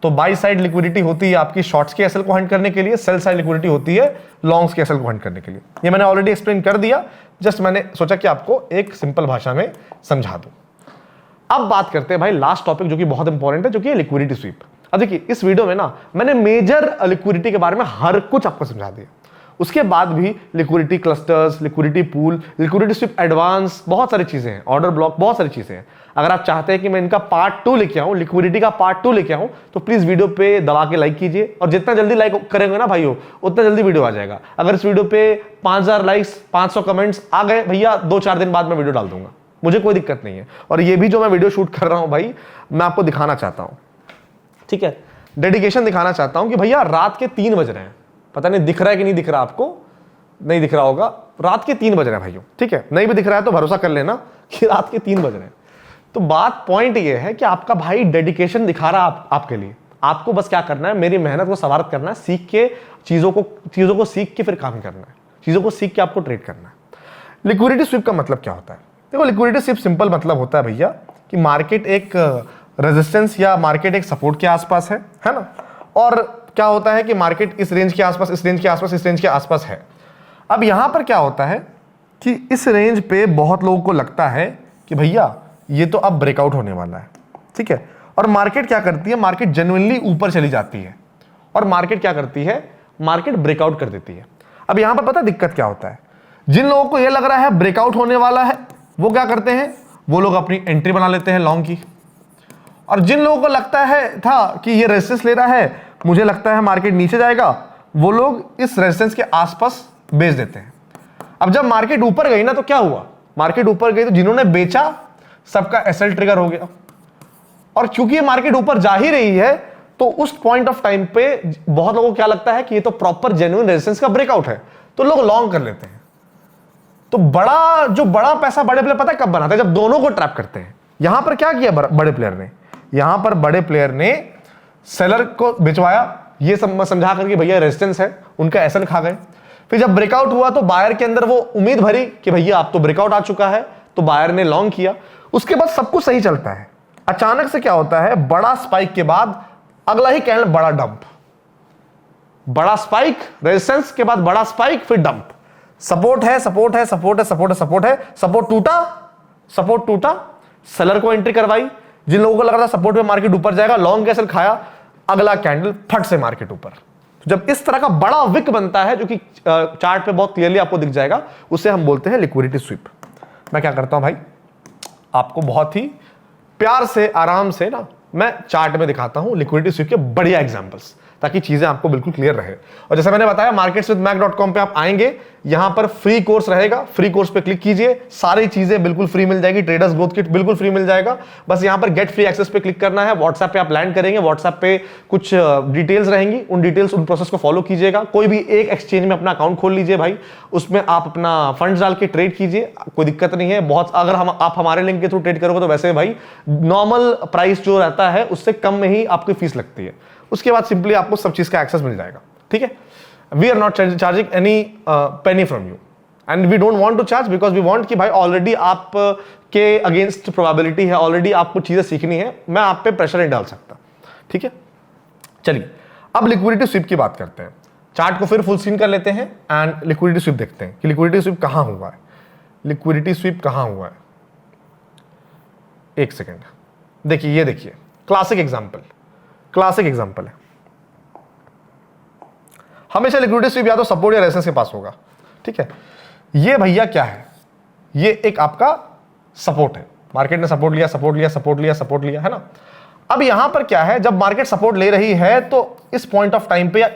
तो बाई साइड लिक्विडिटी होती है आपकी शॉर्ट्स के एसएल को हंट करने के लिए, सेल साइड लिक्विडिटी होती है लॉन्ग्स के एसएल को हंट करने के लिए। ये मैंने ऑलरेडी एक्सप्लेन कर दिया, जस्ट मैंने सोचा कि आपको एक सिंपल भाषा में समझा दूं। अब बात करते हैं भाई लास्ट टॉपिक जो कि बहुत इंपॉर्टेंट है, जो कि लिक्विडिटी स्वीप। अब देखिए इस वीडियो में ना मैंने मेजर लिक्विडिटी के बारे में हर कुछ आपको समझा दिया। उसके बाद भी liquidity clusters, liquidity pool, liquidity SVEEP advance, बहुत सारी चीजें हैं, ऑर्डर ब्लॉक, बहुत सारी चीजें हैं। अगर आप चाहते हैं कि मैं इनका पार्ट 2 लेके आऊं, लिक्विडिटी का पार्ट 2 लेके आऊं, तो प्लीज वीडियो पे दबा के लाइक कीजिए, और जितना जल्दी लाइक करेंगे ना भाइयों उतना जल्दी वीडियो आ जाएगा। अगर इस वीडियो पे 5,000 लाइक्स, 500 कमेंट्स आ गए भैया, 2-4 दिन बाद मैं वीडियो डाल दूंगा, मुझे कोई दिक्कत नहीं है। और ये भी जो मैं वीडियो शूट कर रहा हूं भाई, मैं आपको दिखाना चाहता हूं, ठीक है, डेडिकेशन दिखाना चाहता हूं कि भैया रात के 3 बज रहे हैं, पता नहीं दिख रहा है कि नहीं दिख रहा, आपको नहीं दिख रहा होगा, रात के 3 बज रहे हैं भाइयों, ठीक है। नहीं भी दिख रहा है तो भरोसा कर लेना कि रात के 3 बज रहे हैं। तो बात पॉइंट ये है कि आपका भाई डेडिकेशन दिखा रहा है आपके लिए। आपको बस क्या करना है, मेरी मेहनत को स्वागत करना है, सीख के चीजों को सीख के फिर काम करना है, चीजों को सीख के आपको ट्रेड करना है। लिक्विडिटी स्वीप का मतलब क्या होता है? देखो लिक्विडिटी स्वीप सिंपल मतलब होता है भैया कि मार्केट एक रेजिस्टेंस या मार्केट एक सपोर्ट के आसपास है ना। और क्या होता है कि मार्केट इस रेंज के आसपास, इस रेंज के आसपास, इस रेंज के आसपास है। अब यहां पर क्या होता है कि इस रेंज पे बहुत लोगों को लगता है कि भैया ये तो अब ब्रेकआउट होने वाला है, ठीक है। और मार्केट क्या करती है, मार्केट जेन्युइनली ऊपर चली जाती है, और मार्केट क्या करती है, मार्केट ब्रेकआउट कर देती है। अब यहां पर पता दिक्कत क्या होता है, जिन लोगों को यह लग रहा है ब्रेकआउट होने वाला है, वो क्या करते हैं, वो लोग अपनी एंट्री बना लेते हैं लॉन्ग की। और जिन लोगों को लगता है था कि ये रेजिस्टेंस ले रहा है, मुझे लगता है मार्केट नीचे जाएगा, वो लोग इस रेजिस्टेंस के आसपास बेच देते हैं। अब जब मार्केट ऊपर गई ना तो क्या हुआ, मार्केट ऊपर गई तो जिन्होंने बेचा सबका एसएल ट्रिगर हो गया। और क्योंकि ये मार्केट ऊपर जा ही रही है, तो उस पॉइंट ऑफ टाइम पे बहुत लोगों को क्या लगता है कि ये तो प्रॉपर जेन्युइन रेजिस्टेंस का ब्रेकआउट है, तो लोग लॉन्ग कर लेते हैं। तो बड़ा पैसा बड़े प्लेयर पता है कब बनाते हैं, जब दोनों को ट्रैप करते हैं। यहां पर क्या किया बड़े प्लेयर ने, यहां पर बड़े प्लेयर ने सेलर को बेचवाया, ये समझा करके भैया रेजिस्टेंस है, उनका एसएल खा गए। फिर जब ब्रेकआउट हुआ तो बायर के अंदर वो उम्मीद भरी कि भैया आप तो ब्रेकआउट आ चुका है, तो बायर ने लॉन्ग किया। उसके बाद सब कुछ सही चलता है, अचानक से क्या होता है, बड़ा स्पाइक के बाद अगला ही कैंडल बड़ा डंप, बड़ा स्पाइक, रेजिस्टेंस के बाद बड़ा स्पाइक, फिर डंप। सपोर्ट है, सपोर्ट है, सपोर्ट है, सपोर्ट है, सपोर्ट है, सपोर्ट टूटा, सपोर्ट टूटा, सेलर को एंट्री करवाई। जिन लोगों को लग रहा था सपोर्ट पे मार्केट ऊपर जाएगा, लॉन्ग कैसल खाया, अगला कैंडल फट से मार्केट ऊपर। जब इस तरह का बड़ा विक बनता है, जो कि चार्ट पे बहुत क्लियरली आपको दिख जाएगा, उसे हम बोलते हैं लिक्विडिटी स्वीप। मैं क्या करता हूं भाई, आपको बहुत ही प्यार से, आराम से ना मैं चार्ट में दिखाता हूं लिक्विडिटी स्वीप के बढ़िया एग्जांपल्स, ताकि चीजें आपको बिल्कुल क्लियर रहे। और जैसे मैंने बताया, marketswithmac.com पे आप आएंगे, यहां पर फ्री कोर्स रहेगा, फ्री कोर्स पे क्लिक कीजिए, सारी चीजें बिल्कुल फ्री मिल जाएगी, ट्रेडर्स ग्रोथ किट बिल्कुल फ्री मिल जाएगा। बस यहां पर गेट फ्री एक्सेस पे क्लिक करना है, व्हाट्सएप पे आप लैंड करेंगे, व्हाट्सएप पे कुछ डिटेल्स रहेंगी, उन डिटेल्स, उन प्रोसेस को फॉलो कीजिएगा। कोई भी एक एक्सचेंज में अपना अकाउंट खोल लीजिए भाई, उसमें आप अपना फंड्स डाल के ट्रेड कीजिए, कोई दिक्कत नहीं है। बहुत अगर आप हमारे लिंक के थ्रू ट्रेड करोगे तो वैसे भाई नॉर्मल प्राइस जो रहता है उससे कम में ही आपकी फीस लगती है। उसके बाद सिंपली आपको सब चीज का एक्सेस मिल जाएगा, ठीक है। We are not charging any penny from you, and we don't want to charge, because we want कि भाई ऑलरेडी आप के अगेंस्ट प्रोबेबिलिटी है, ऑलरेडी आपको चीजें सीखनी है, मैं आप पे प्रेशर नहीं डाल सकता, ठीक है। चलिए अब लिक्विडिटी स्वीप की बात करते हैं। चार्ट को फिर फुल स्क्रीन कर लेते हैं एंड लिक्विडिटी स्वीप देखते हैं कि लिक्विडिटी स्वीप कहां हुआ है। लिक्विडिटी स्वीप कहां हुआ है, एक सेकेंड, देखिए, ये देखिए क्लासिक एग्जांपल, क्लासिक एग्जांपल है। हमेशा लिक्विडिटी स्वीप या तो सपोर्ट या रेजिस्टेंस के पास होगा, ठीक है। ये भैया क्या है, ये एक आपका सपोर्ट है, मार्केट ने सपोर्ट लिया, सपोर्ट लिया, सपोर्ट लिया, सपोर्ट लिया, है ना। अब यहां पर क्या है, जब मार्केट सपोर्ट ले रही है तो इस पॉइंट ऑफ टाइम पे या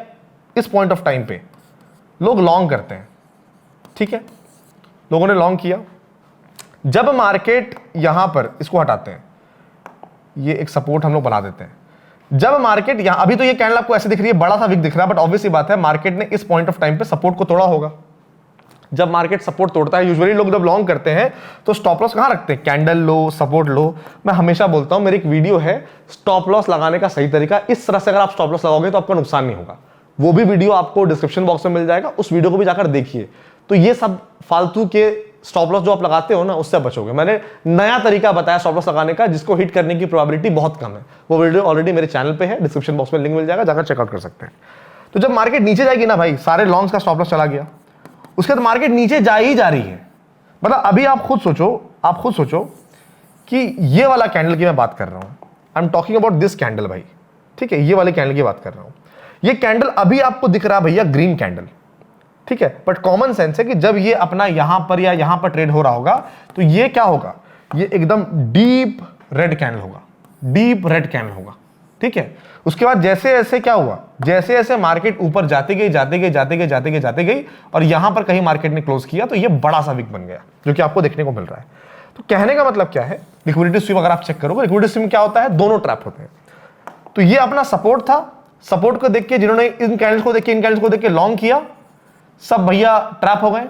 इस पॉइंट ऑफ टाइम पे लोग लॉन्ग करते हैं, ठीक है। लोगों ने लॉन्ग किया। जब मार्केट यहां पर, इसको हटाते हैं, ये एक सपोर्ट हम लोग बना देते हैं। जब मार्केट यहां, अभी तो ये कैंडल आपको ऐसे दिख रही है, बड़ा सा विक दिख रहा है, बट ऑब्वियसली बात है मार्केट ने इस पॉइंट ऑफ टाइम पे सपोर्ट को तोड़ा होगा। जब मार्केट सपोर्ट तोड़ता है, यूजुअली लोग जब लॉन्ग करते हैं तो स्टॉप लॉस कहां रखते हैं, कैंडल लो, सपोर्ट लो। मैं हमेशा बोलता हूं, मेरी एक वीडियो है स्टॉप लॉस लगाने का सही तरीका, इस तरह से अगर आप स्टॉप लॉस लगाओगे तो आपका नुकसान नहीं होगा। वो भी वीडियो आपको डिस्क्रिप्शन बॉक्स में मिल जाएगा, उस वीडियो को भी जाकर देखिए। तो ये सब फालतू के स्टॉप लॉस जो आप लगाते हो ना, उससे बचोगे। मैंने नया तरीका बताया स्टॉप लॉस लगाने का, जिसको हिट करने की प्रोबेबिलिटी बहुत कम है। वो वीडियो ऑलरेडी मेरे चैनल पे है, डिस्क्रिप्शन बॉक्स में लिंक मिल जाएगा, जाकर चेकआउट कर सकते हैं। तो जब मार्केट नीचे जाएगी ना भाई, सारे लॉन्ग्स का स्टॉप लॉस चला गया, उसके बाद मार्केट नीचे जा ही जा रही है। मतलब अभी आप खुद सोचो कि ये वाला कैंडल की मैं बात कर रहा हूं, I am talking about this candle भाई, ठीक है। ये वाले कैंडल की बात कर रहा हूं। ये कैंडल अभी आपको दिख रहा है भैया ग्रीन कैंडल, ठीक है। बट कॉमन सेंस है कि जब ये अपना यहां पर या यहां पर ट्रेड हो रहा होगा तो ये क्या होगा, ये एकदम डीप रेड कैंडल होगा, डीप रेड कैंडल होगा, ठीक है। उसके बाद जैसे जैसे क्या हुआ, जैसे जैसे मार्केट ऊपर जाती गई और यहां पर कहीं मार्केट ने क्लोज किया तो ये बड़ा सा विक बन गया, जो कि आपको देखने को मिल रहा है। तो कहने का मतलब क्या है, लिक्विडिटी स्वीप अगर आप चेक करोगे, लिक्विडिटी स्वीप में क्या होता है, दोनों ट्रैप होते हैं। तो ये अपना सपोर्ट था, सपोर्ट को देख के जिन्होंने इन कैंडल्स को देख के लॉन्ग किया, सब भैया ट्रैप हो गए।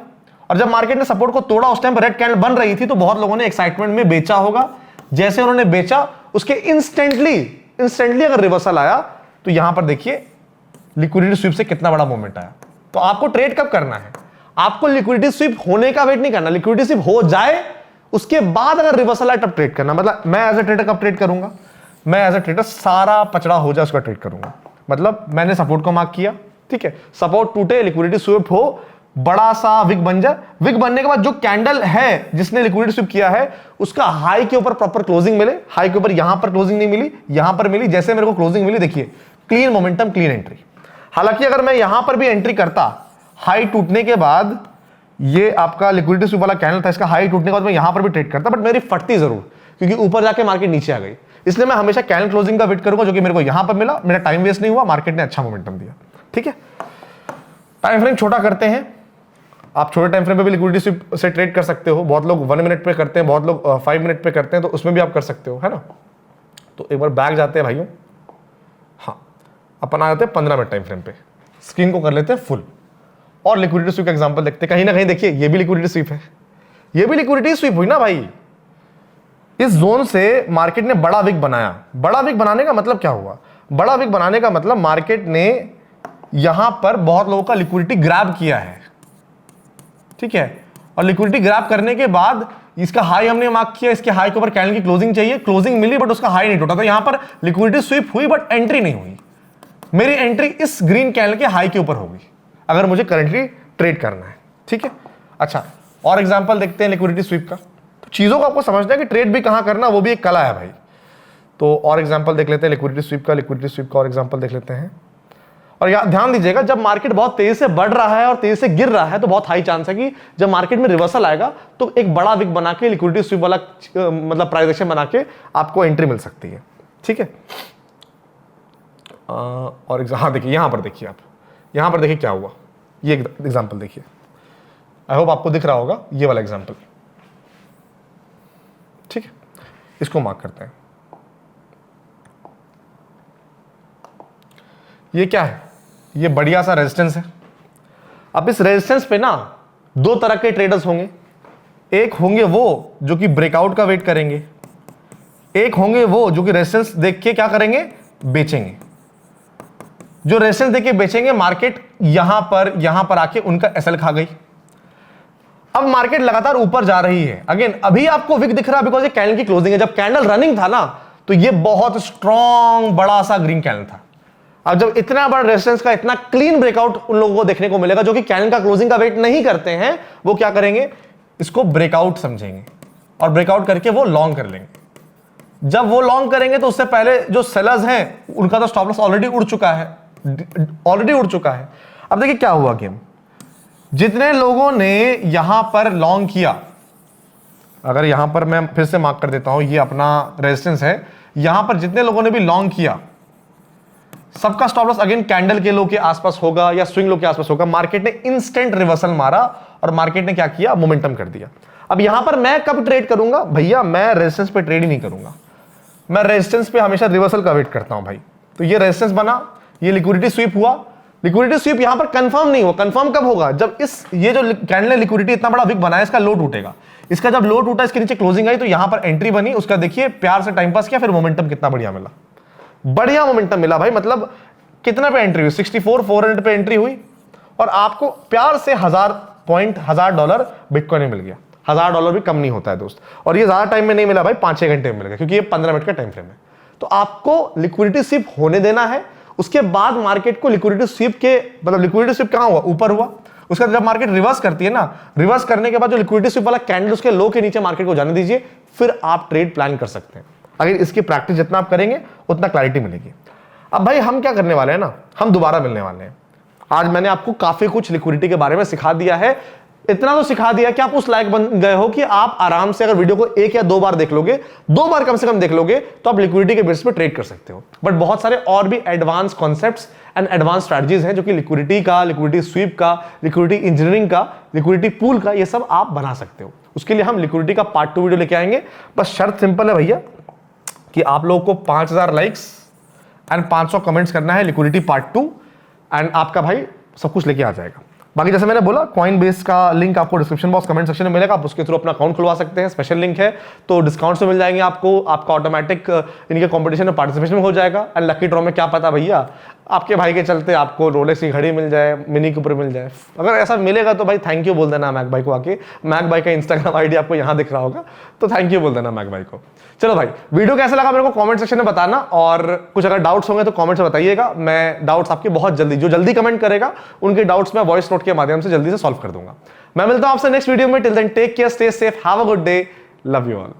और जब मार्केट ने सपोर्ट को तोड़ा, उस टाइम पर रेड कैंडल बन रही थी, तो बहुत लोगों ने एक्साइटमेंट में बेचा होगा। जैसे उन्होंने बेचा, उसके इंस्टेंटली अगर रिवर्सल आया तो यहां पर देखिए लिक्विडिटी स्वीप से कितना बड़ा मूवमेंट आया। तो आपको ट्रेड कब करना है, आपको लिक्विडिटी स्वीप होने का वेट नहीं करना, लिक्विडिटी स्वीप हो जाए उसके बाद अगर रिवर्सल आए तब ट्रेड करना। मतलब मैं एज ए ट्रेडर कब ट्रेड करूंगा, मैं एज ए ट्रेडर सारा पचड़ा हो जाए उसका ट्रेड करूंगा। मतलब मैंने सपोर्ट को मार्क किया, ठीक है, सपोर्ट टूटे, लिक्विडिटी स्वीप हो, बड़ा सा विक बन जाए। विक बनने के बाद जो कैंडल है जिसने लिक्विडिटी स्वीप किया है, उसका हाई के ऊपर प्रॉपर क्लोजिंग मिले। हाई के ऊपर यहां पर क्लोजिंग नहीं मिली, यहां पर मिली। जैसे मेरे को क्लोजिंग मिली, देखिए क्लीन मोमेंटम, क्लीन एंट्री। हालांकि अगर मैं यहां पर भी एंट्री करता, हाई टूटने के बाद, ये आपका लिक्विडिटी स्वीप वाला कैंडल था, इसका हाई टूटने के बाद मैं यहां पर भी ट्रेड करता, बट मेरी फटती जरूर, क्योंकि ऊपर जाके मार्केट नीचे आ गई। इसलिए मैं हमेशा कैंडल क्लोजिंग का वेट करूंगा, जो कि मेरे को यहां पर मिला, मेरा टाइम वेस्ट नहीं हुआ, मार्केट ने अच्छा मोमेंटम दिया, ठीक है। टाइम फ्रेम छोटा करते हैं, आप छोटे टाइम फ्रेम पे भी लिक्विडिटी स्वीप से ट्रेड कर सकते हो। बहुत लोग 1 मिनट पे करते हैं, बहुत लोग 5 मिनट पे करते हैं, तो उसमें भी आप कर सकते हो, है ना। तो एक बार बैक जाते हैं भाइयों, हाँ, अपन आ जाते हैं 15 मिनट टाइम फ्रेम पे, स्क्रीन को कर लेते हैं फुल और लिक्विडिटी स्वीप का एग्जांपल देखते हैं। कहीं ना कहीं देखिए ये भी लिक्विडिटी स्वीप है, ये भी लिक्विडिटी स्वीप हुई ना भाई। इस जोन से मार्केट ने बड़ा विक बनाया। बड़ा विक बनाने का मतलब क्या हुआ, बड़ा विक बनाने का मतलब मार्केट ने यहां पर बहुत लोगों का लिक्विडिटी ग्रैब किया है, ठीक है। और लिक्विडिटी ग्रैब करने के बाद इसका हाई हमने मार्क किया, इसके हाई के ऊपर कैंडल की क्लोजिंग चाहिए, क्लोजिंग मिली बट उसका हाई नहीं टूटा। तो यहां पर लिक्विडिटी स्वीप हुई बट एंट्री नहीं हुई। मेरी एंट्री इस ग्रीन कैंडल के हाई के ऊपर होगी अगर मुझे करंटली ट्रेड करना है, ठीक है। अच्छा, और एग्जांपल देखते हैं लिक्विडिटी स्वीप का। तो चीजों को आपको समझना है कि ट्रेड भी कहां करना, वो भी एक कला है भाई। तो और एग्जांपल देख लेते हैं लिक्विडिटी स्वीप का और एग्जांपल देख लेते हैं। और यार ध्यान दीजिएगा, जब मार्केट बहुत तेजी से बढ़ रहा है और तेजी से गिर रहा है, तो बहुत हाई चांस है कि जब मार्केट में रिवर्सल आएगा तो एक बड़ा विक बना के लिक्विडिटी स्वीप वाला मतलब प्राइस एक्शन बना के आपको एंट्री मिल सकती है, ठीक है। और हाँ देखिए, यहां पर देखिए, आप यहां पर देखिए क्या हुआ। ये एग्जांपल देखिए, आई होप आपको दिख रहा होगा ये वाला एग्जांपल, ठीक है। इसको मार्क करते हैं। ये क्या है, ये बढ़िया सा रेजिस्टेंस है। अब इस रेजिस्टेंस पे ना दो तरह के ट्रेडर्स होंगे। एक होंगे वो जो कि ब्रेकआउट का वेट करेंगे, एक होंगे वो जो कि रेजिस्टेंस देख के क्या करेंगे, बेचेंगे। जो रेजिस्टेंस देख के बेचेंगे, मार्केट यहां पर आके उनका एसएल खा गई। अब मार्केट लगातार ऊपर जा रही है। अगेन अभी आपको विक दिख रहा है बिकॉज ये कैंडल की क्लोजिंग है। जब कैंडल रनिंग था ना, तो ये बहुत स्ट्रॉन्ग बड़ा सा ग्रीन कैंडल था। अब जब इतना बड़ा रेजिस्टेंस का इतना क्लीन ब्रेकआउट उन लोगों को देखने को मिलेगा जो कि कैंडल का क्लोजिंग का वेट नहीं करते हैं, वो क्या करेंगे, इसको ब्रेकआउट समझेंगे और ब्रेकआउट करके वो लॉन्ग कर लेंगे। जब वो लॉन्ग करेंगे तो उससे पहले जो सेलर्स हैं उनका तो स्टॉप लॉस ऑलरेडी उड़ चुका है। अब देखिए क्या हुआ गेम, जितने लोगों ने यहां पर लॉन्ग किया, अगर यहां पर मैं फिर से मार्क कर देता हूं, ये अपना रेजिस्टेंस है, यहां पर जितने लोगों ने भी लॉन्ग किया सबका स्टॉप लॉस अगेन कैंडल के लो के आसपास होगा या स्विंग लो के आसपास होगा। मार्केट ने इंस्टेंट रिवर्सल मारा और मार्केट ने क्या किया, मोमेंटम कर दिया। अब यहां पर मैं कब ट्रेड करूंगा भैया, मैं रेजिस्टेंस पे ट्रेड ही नहीं करूंगा, मैं रेजिस्टेंस पे हमेशा रिवर्सल का वेट करता हूं भाई। तो ये रेजिस्टेंस बना, ये लिक्विडिटी स्वीप हुआ, लिक्विडिटी स्वीप यहां पर कंफर्म नहीं हुआ। कंफर्म कब होगा, जब ये जो कैंडल ने लिक्विडिटी इतना बड़ा विक बनाया, इसका लो टूटेगा। इसका जब लो टूटा, इसके नीचे क्लोजिंग आई, तो यहां पर एंट्री बनी, उसका देखिए प्यार से टाइम पास किया, फिर मोमेंटम कितना बढ़िया मिला, बढ़िया मोमेंटम मिला भाई। मतलब कितना पे एंट्री हुई, 64,400 पे एंट्री हुई और आपको प्यार से $1000 बिटकॉइन में मिल गया। $1000 भी कम नहीं होता है दोस्त, और ये ज्यादा टाइम में नहीं मिला भाई, 5-6 घंटे में मिल गया, क्योंकि ये 15 मिनट का टाइम फ्रेम है। तो आपको लिक्विडिटी स्वीप होने देना है, उसके बाद मार्केट को लिक्विडिटी स्वीप के, मतलब लिक्विडिटी स्वीप कहां हुआ, ऊपर हुआ। उसका जब मार्केट रिवर्स करती है ना, रिवर्स करने के बाद जो लिक्विडिटी स्वीप वाला कैंडल उसके लो के नीचे मार्केट को जाने दीजिए, फिर आप ट्रेड प्लान कर सकते हैं। अगर इसकी प्रैक्टिस जितना आप करेंगे उतना क्लैरिटी मिलेगी। अब भाई हम क्या करने वाले हैं ना, हम दोबारा मिलने वाले हैं। आज मैंने आपको काफी कुछ लिक्विडिटी के बारे में सिखा दिया है, इतना तो सिखा दिया कि आप उस लायक बन गए हो कि आप आराम से अगर वीडियो को 1 या 2 बार देख लोगे, 2 बार कम से कम देख लोगे, तो आप लिक्विडिटी के बेसिस पे ट्रेड कर सकते हो। बट बहुत सारे और भी advance concepts and advance strategies हैं जो कि लिक्विडिटी का, लिक्विडिटी स्वीप का, लिक्विडिटी इंजीनियरिंग का, लिक्विडिटी पूल का, ये सब आप बना सकते हो। उसके लिए हम लिक्विडिटी का पार्ट 2 वीडियो लेके आएंगे। बस शर्त सिंपल है भैया कि आप लोगों को 5000 लाइक्स एंड 500 कमेंट्स करना है लिक्विडिटी पार्ट 2, एंड आपका भाई सब कुछ लेके आ जाएगा। बाकी जैसे मैंने बोला, कॉइन बेस का लिंक आपको डिस्क्रिप्शन बॉक्स कमेंट सेक्शन में मिलेगा, आप उसके थ्रू अपना अकाउंट खुलवा सकते हैं, स्पेशल लिंक है, तो डिस्काउंट्स में मिल जाएंगे आपको, आपका ऑटोमेटिक इनके कंपटीशन में पार्टिसिपेशन हो जाएगा। एंड लकी ड्रॉ में क्या पता भैया, आपके भाई के चलते आपको रोलेक्स की घड़ी मिल जाए, मिनी कूपर मिल जाए। अगर ऐसा मिलेगा तो भाई थैंक यू बोल देना मैक भाई को आके, मैक भाई का इंस्टाग्राम आईडी आपको यहाँ दिख रहा होगा, तो थैंक यू बोल देना मैक भाई को। चलो भाई, वीडियो कैसा लगा मेरे को कमेंट सेक्शन में बताना, और कुछ अगर डाउट्स होंगे तो कमेंट में बताइएगा। मैं डाउट्स आपके बहुत जल्दी, जो जल्दी कमेंट करेगा उनके डाउट्स मैं वॉइस नोट के माध्यम से जल्दी से सॉल्व कर दूंगा। मैं मिलता हूं आपसे नेक्स्ट वीडियो में। Till then take care, stay safe, have a good day, love you all.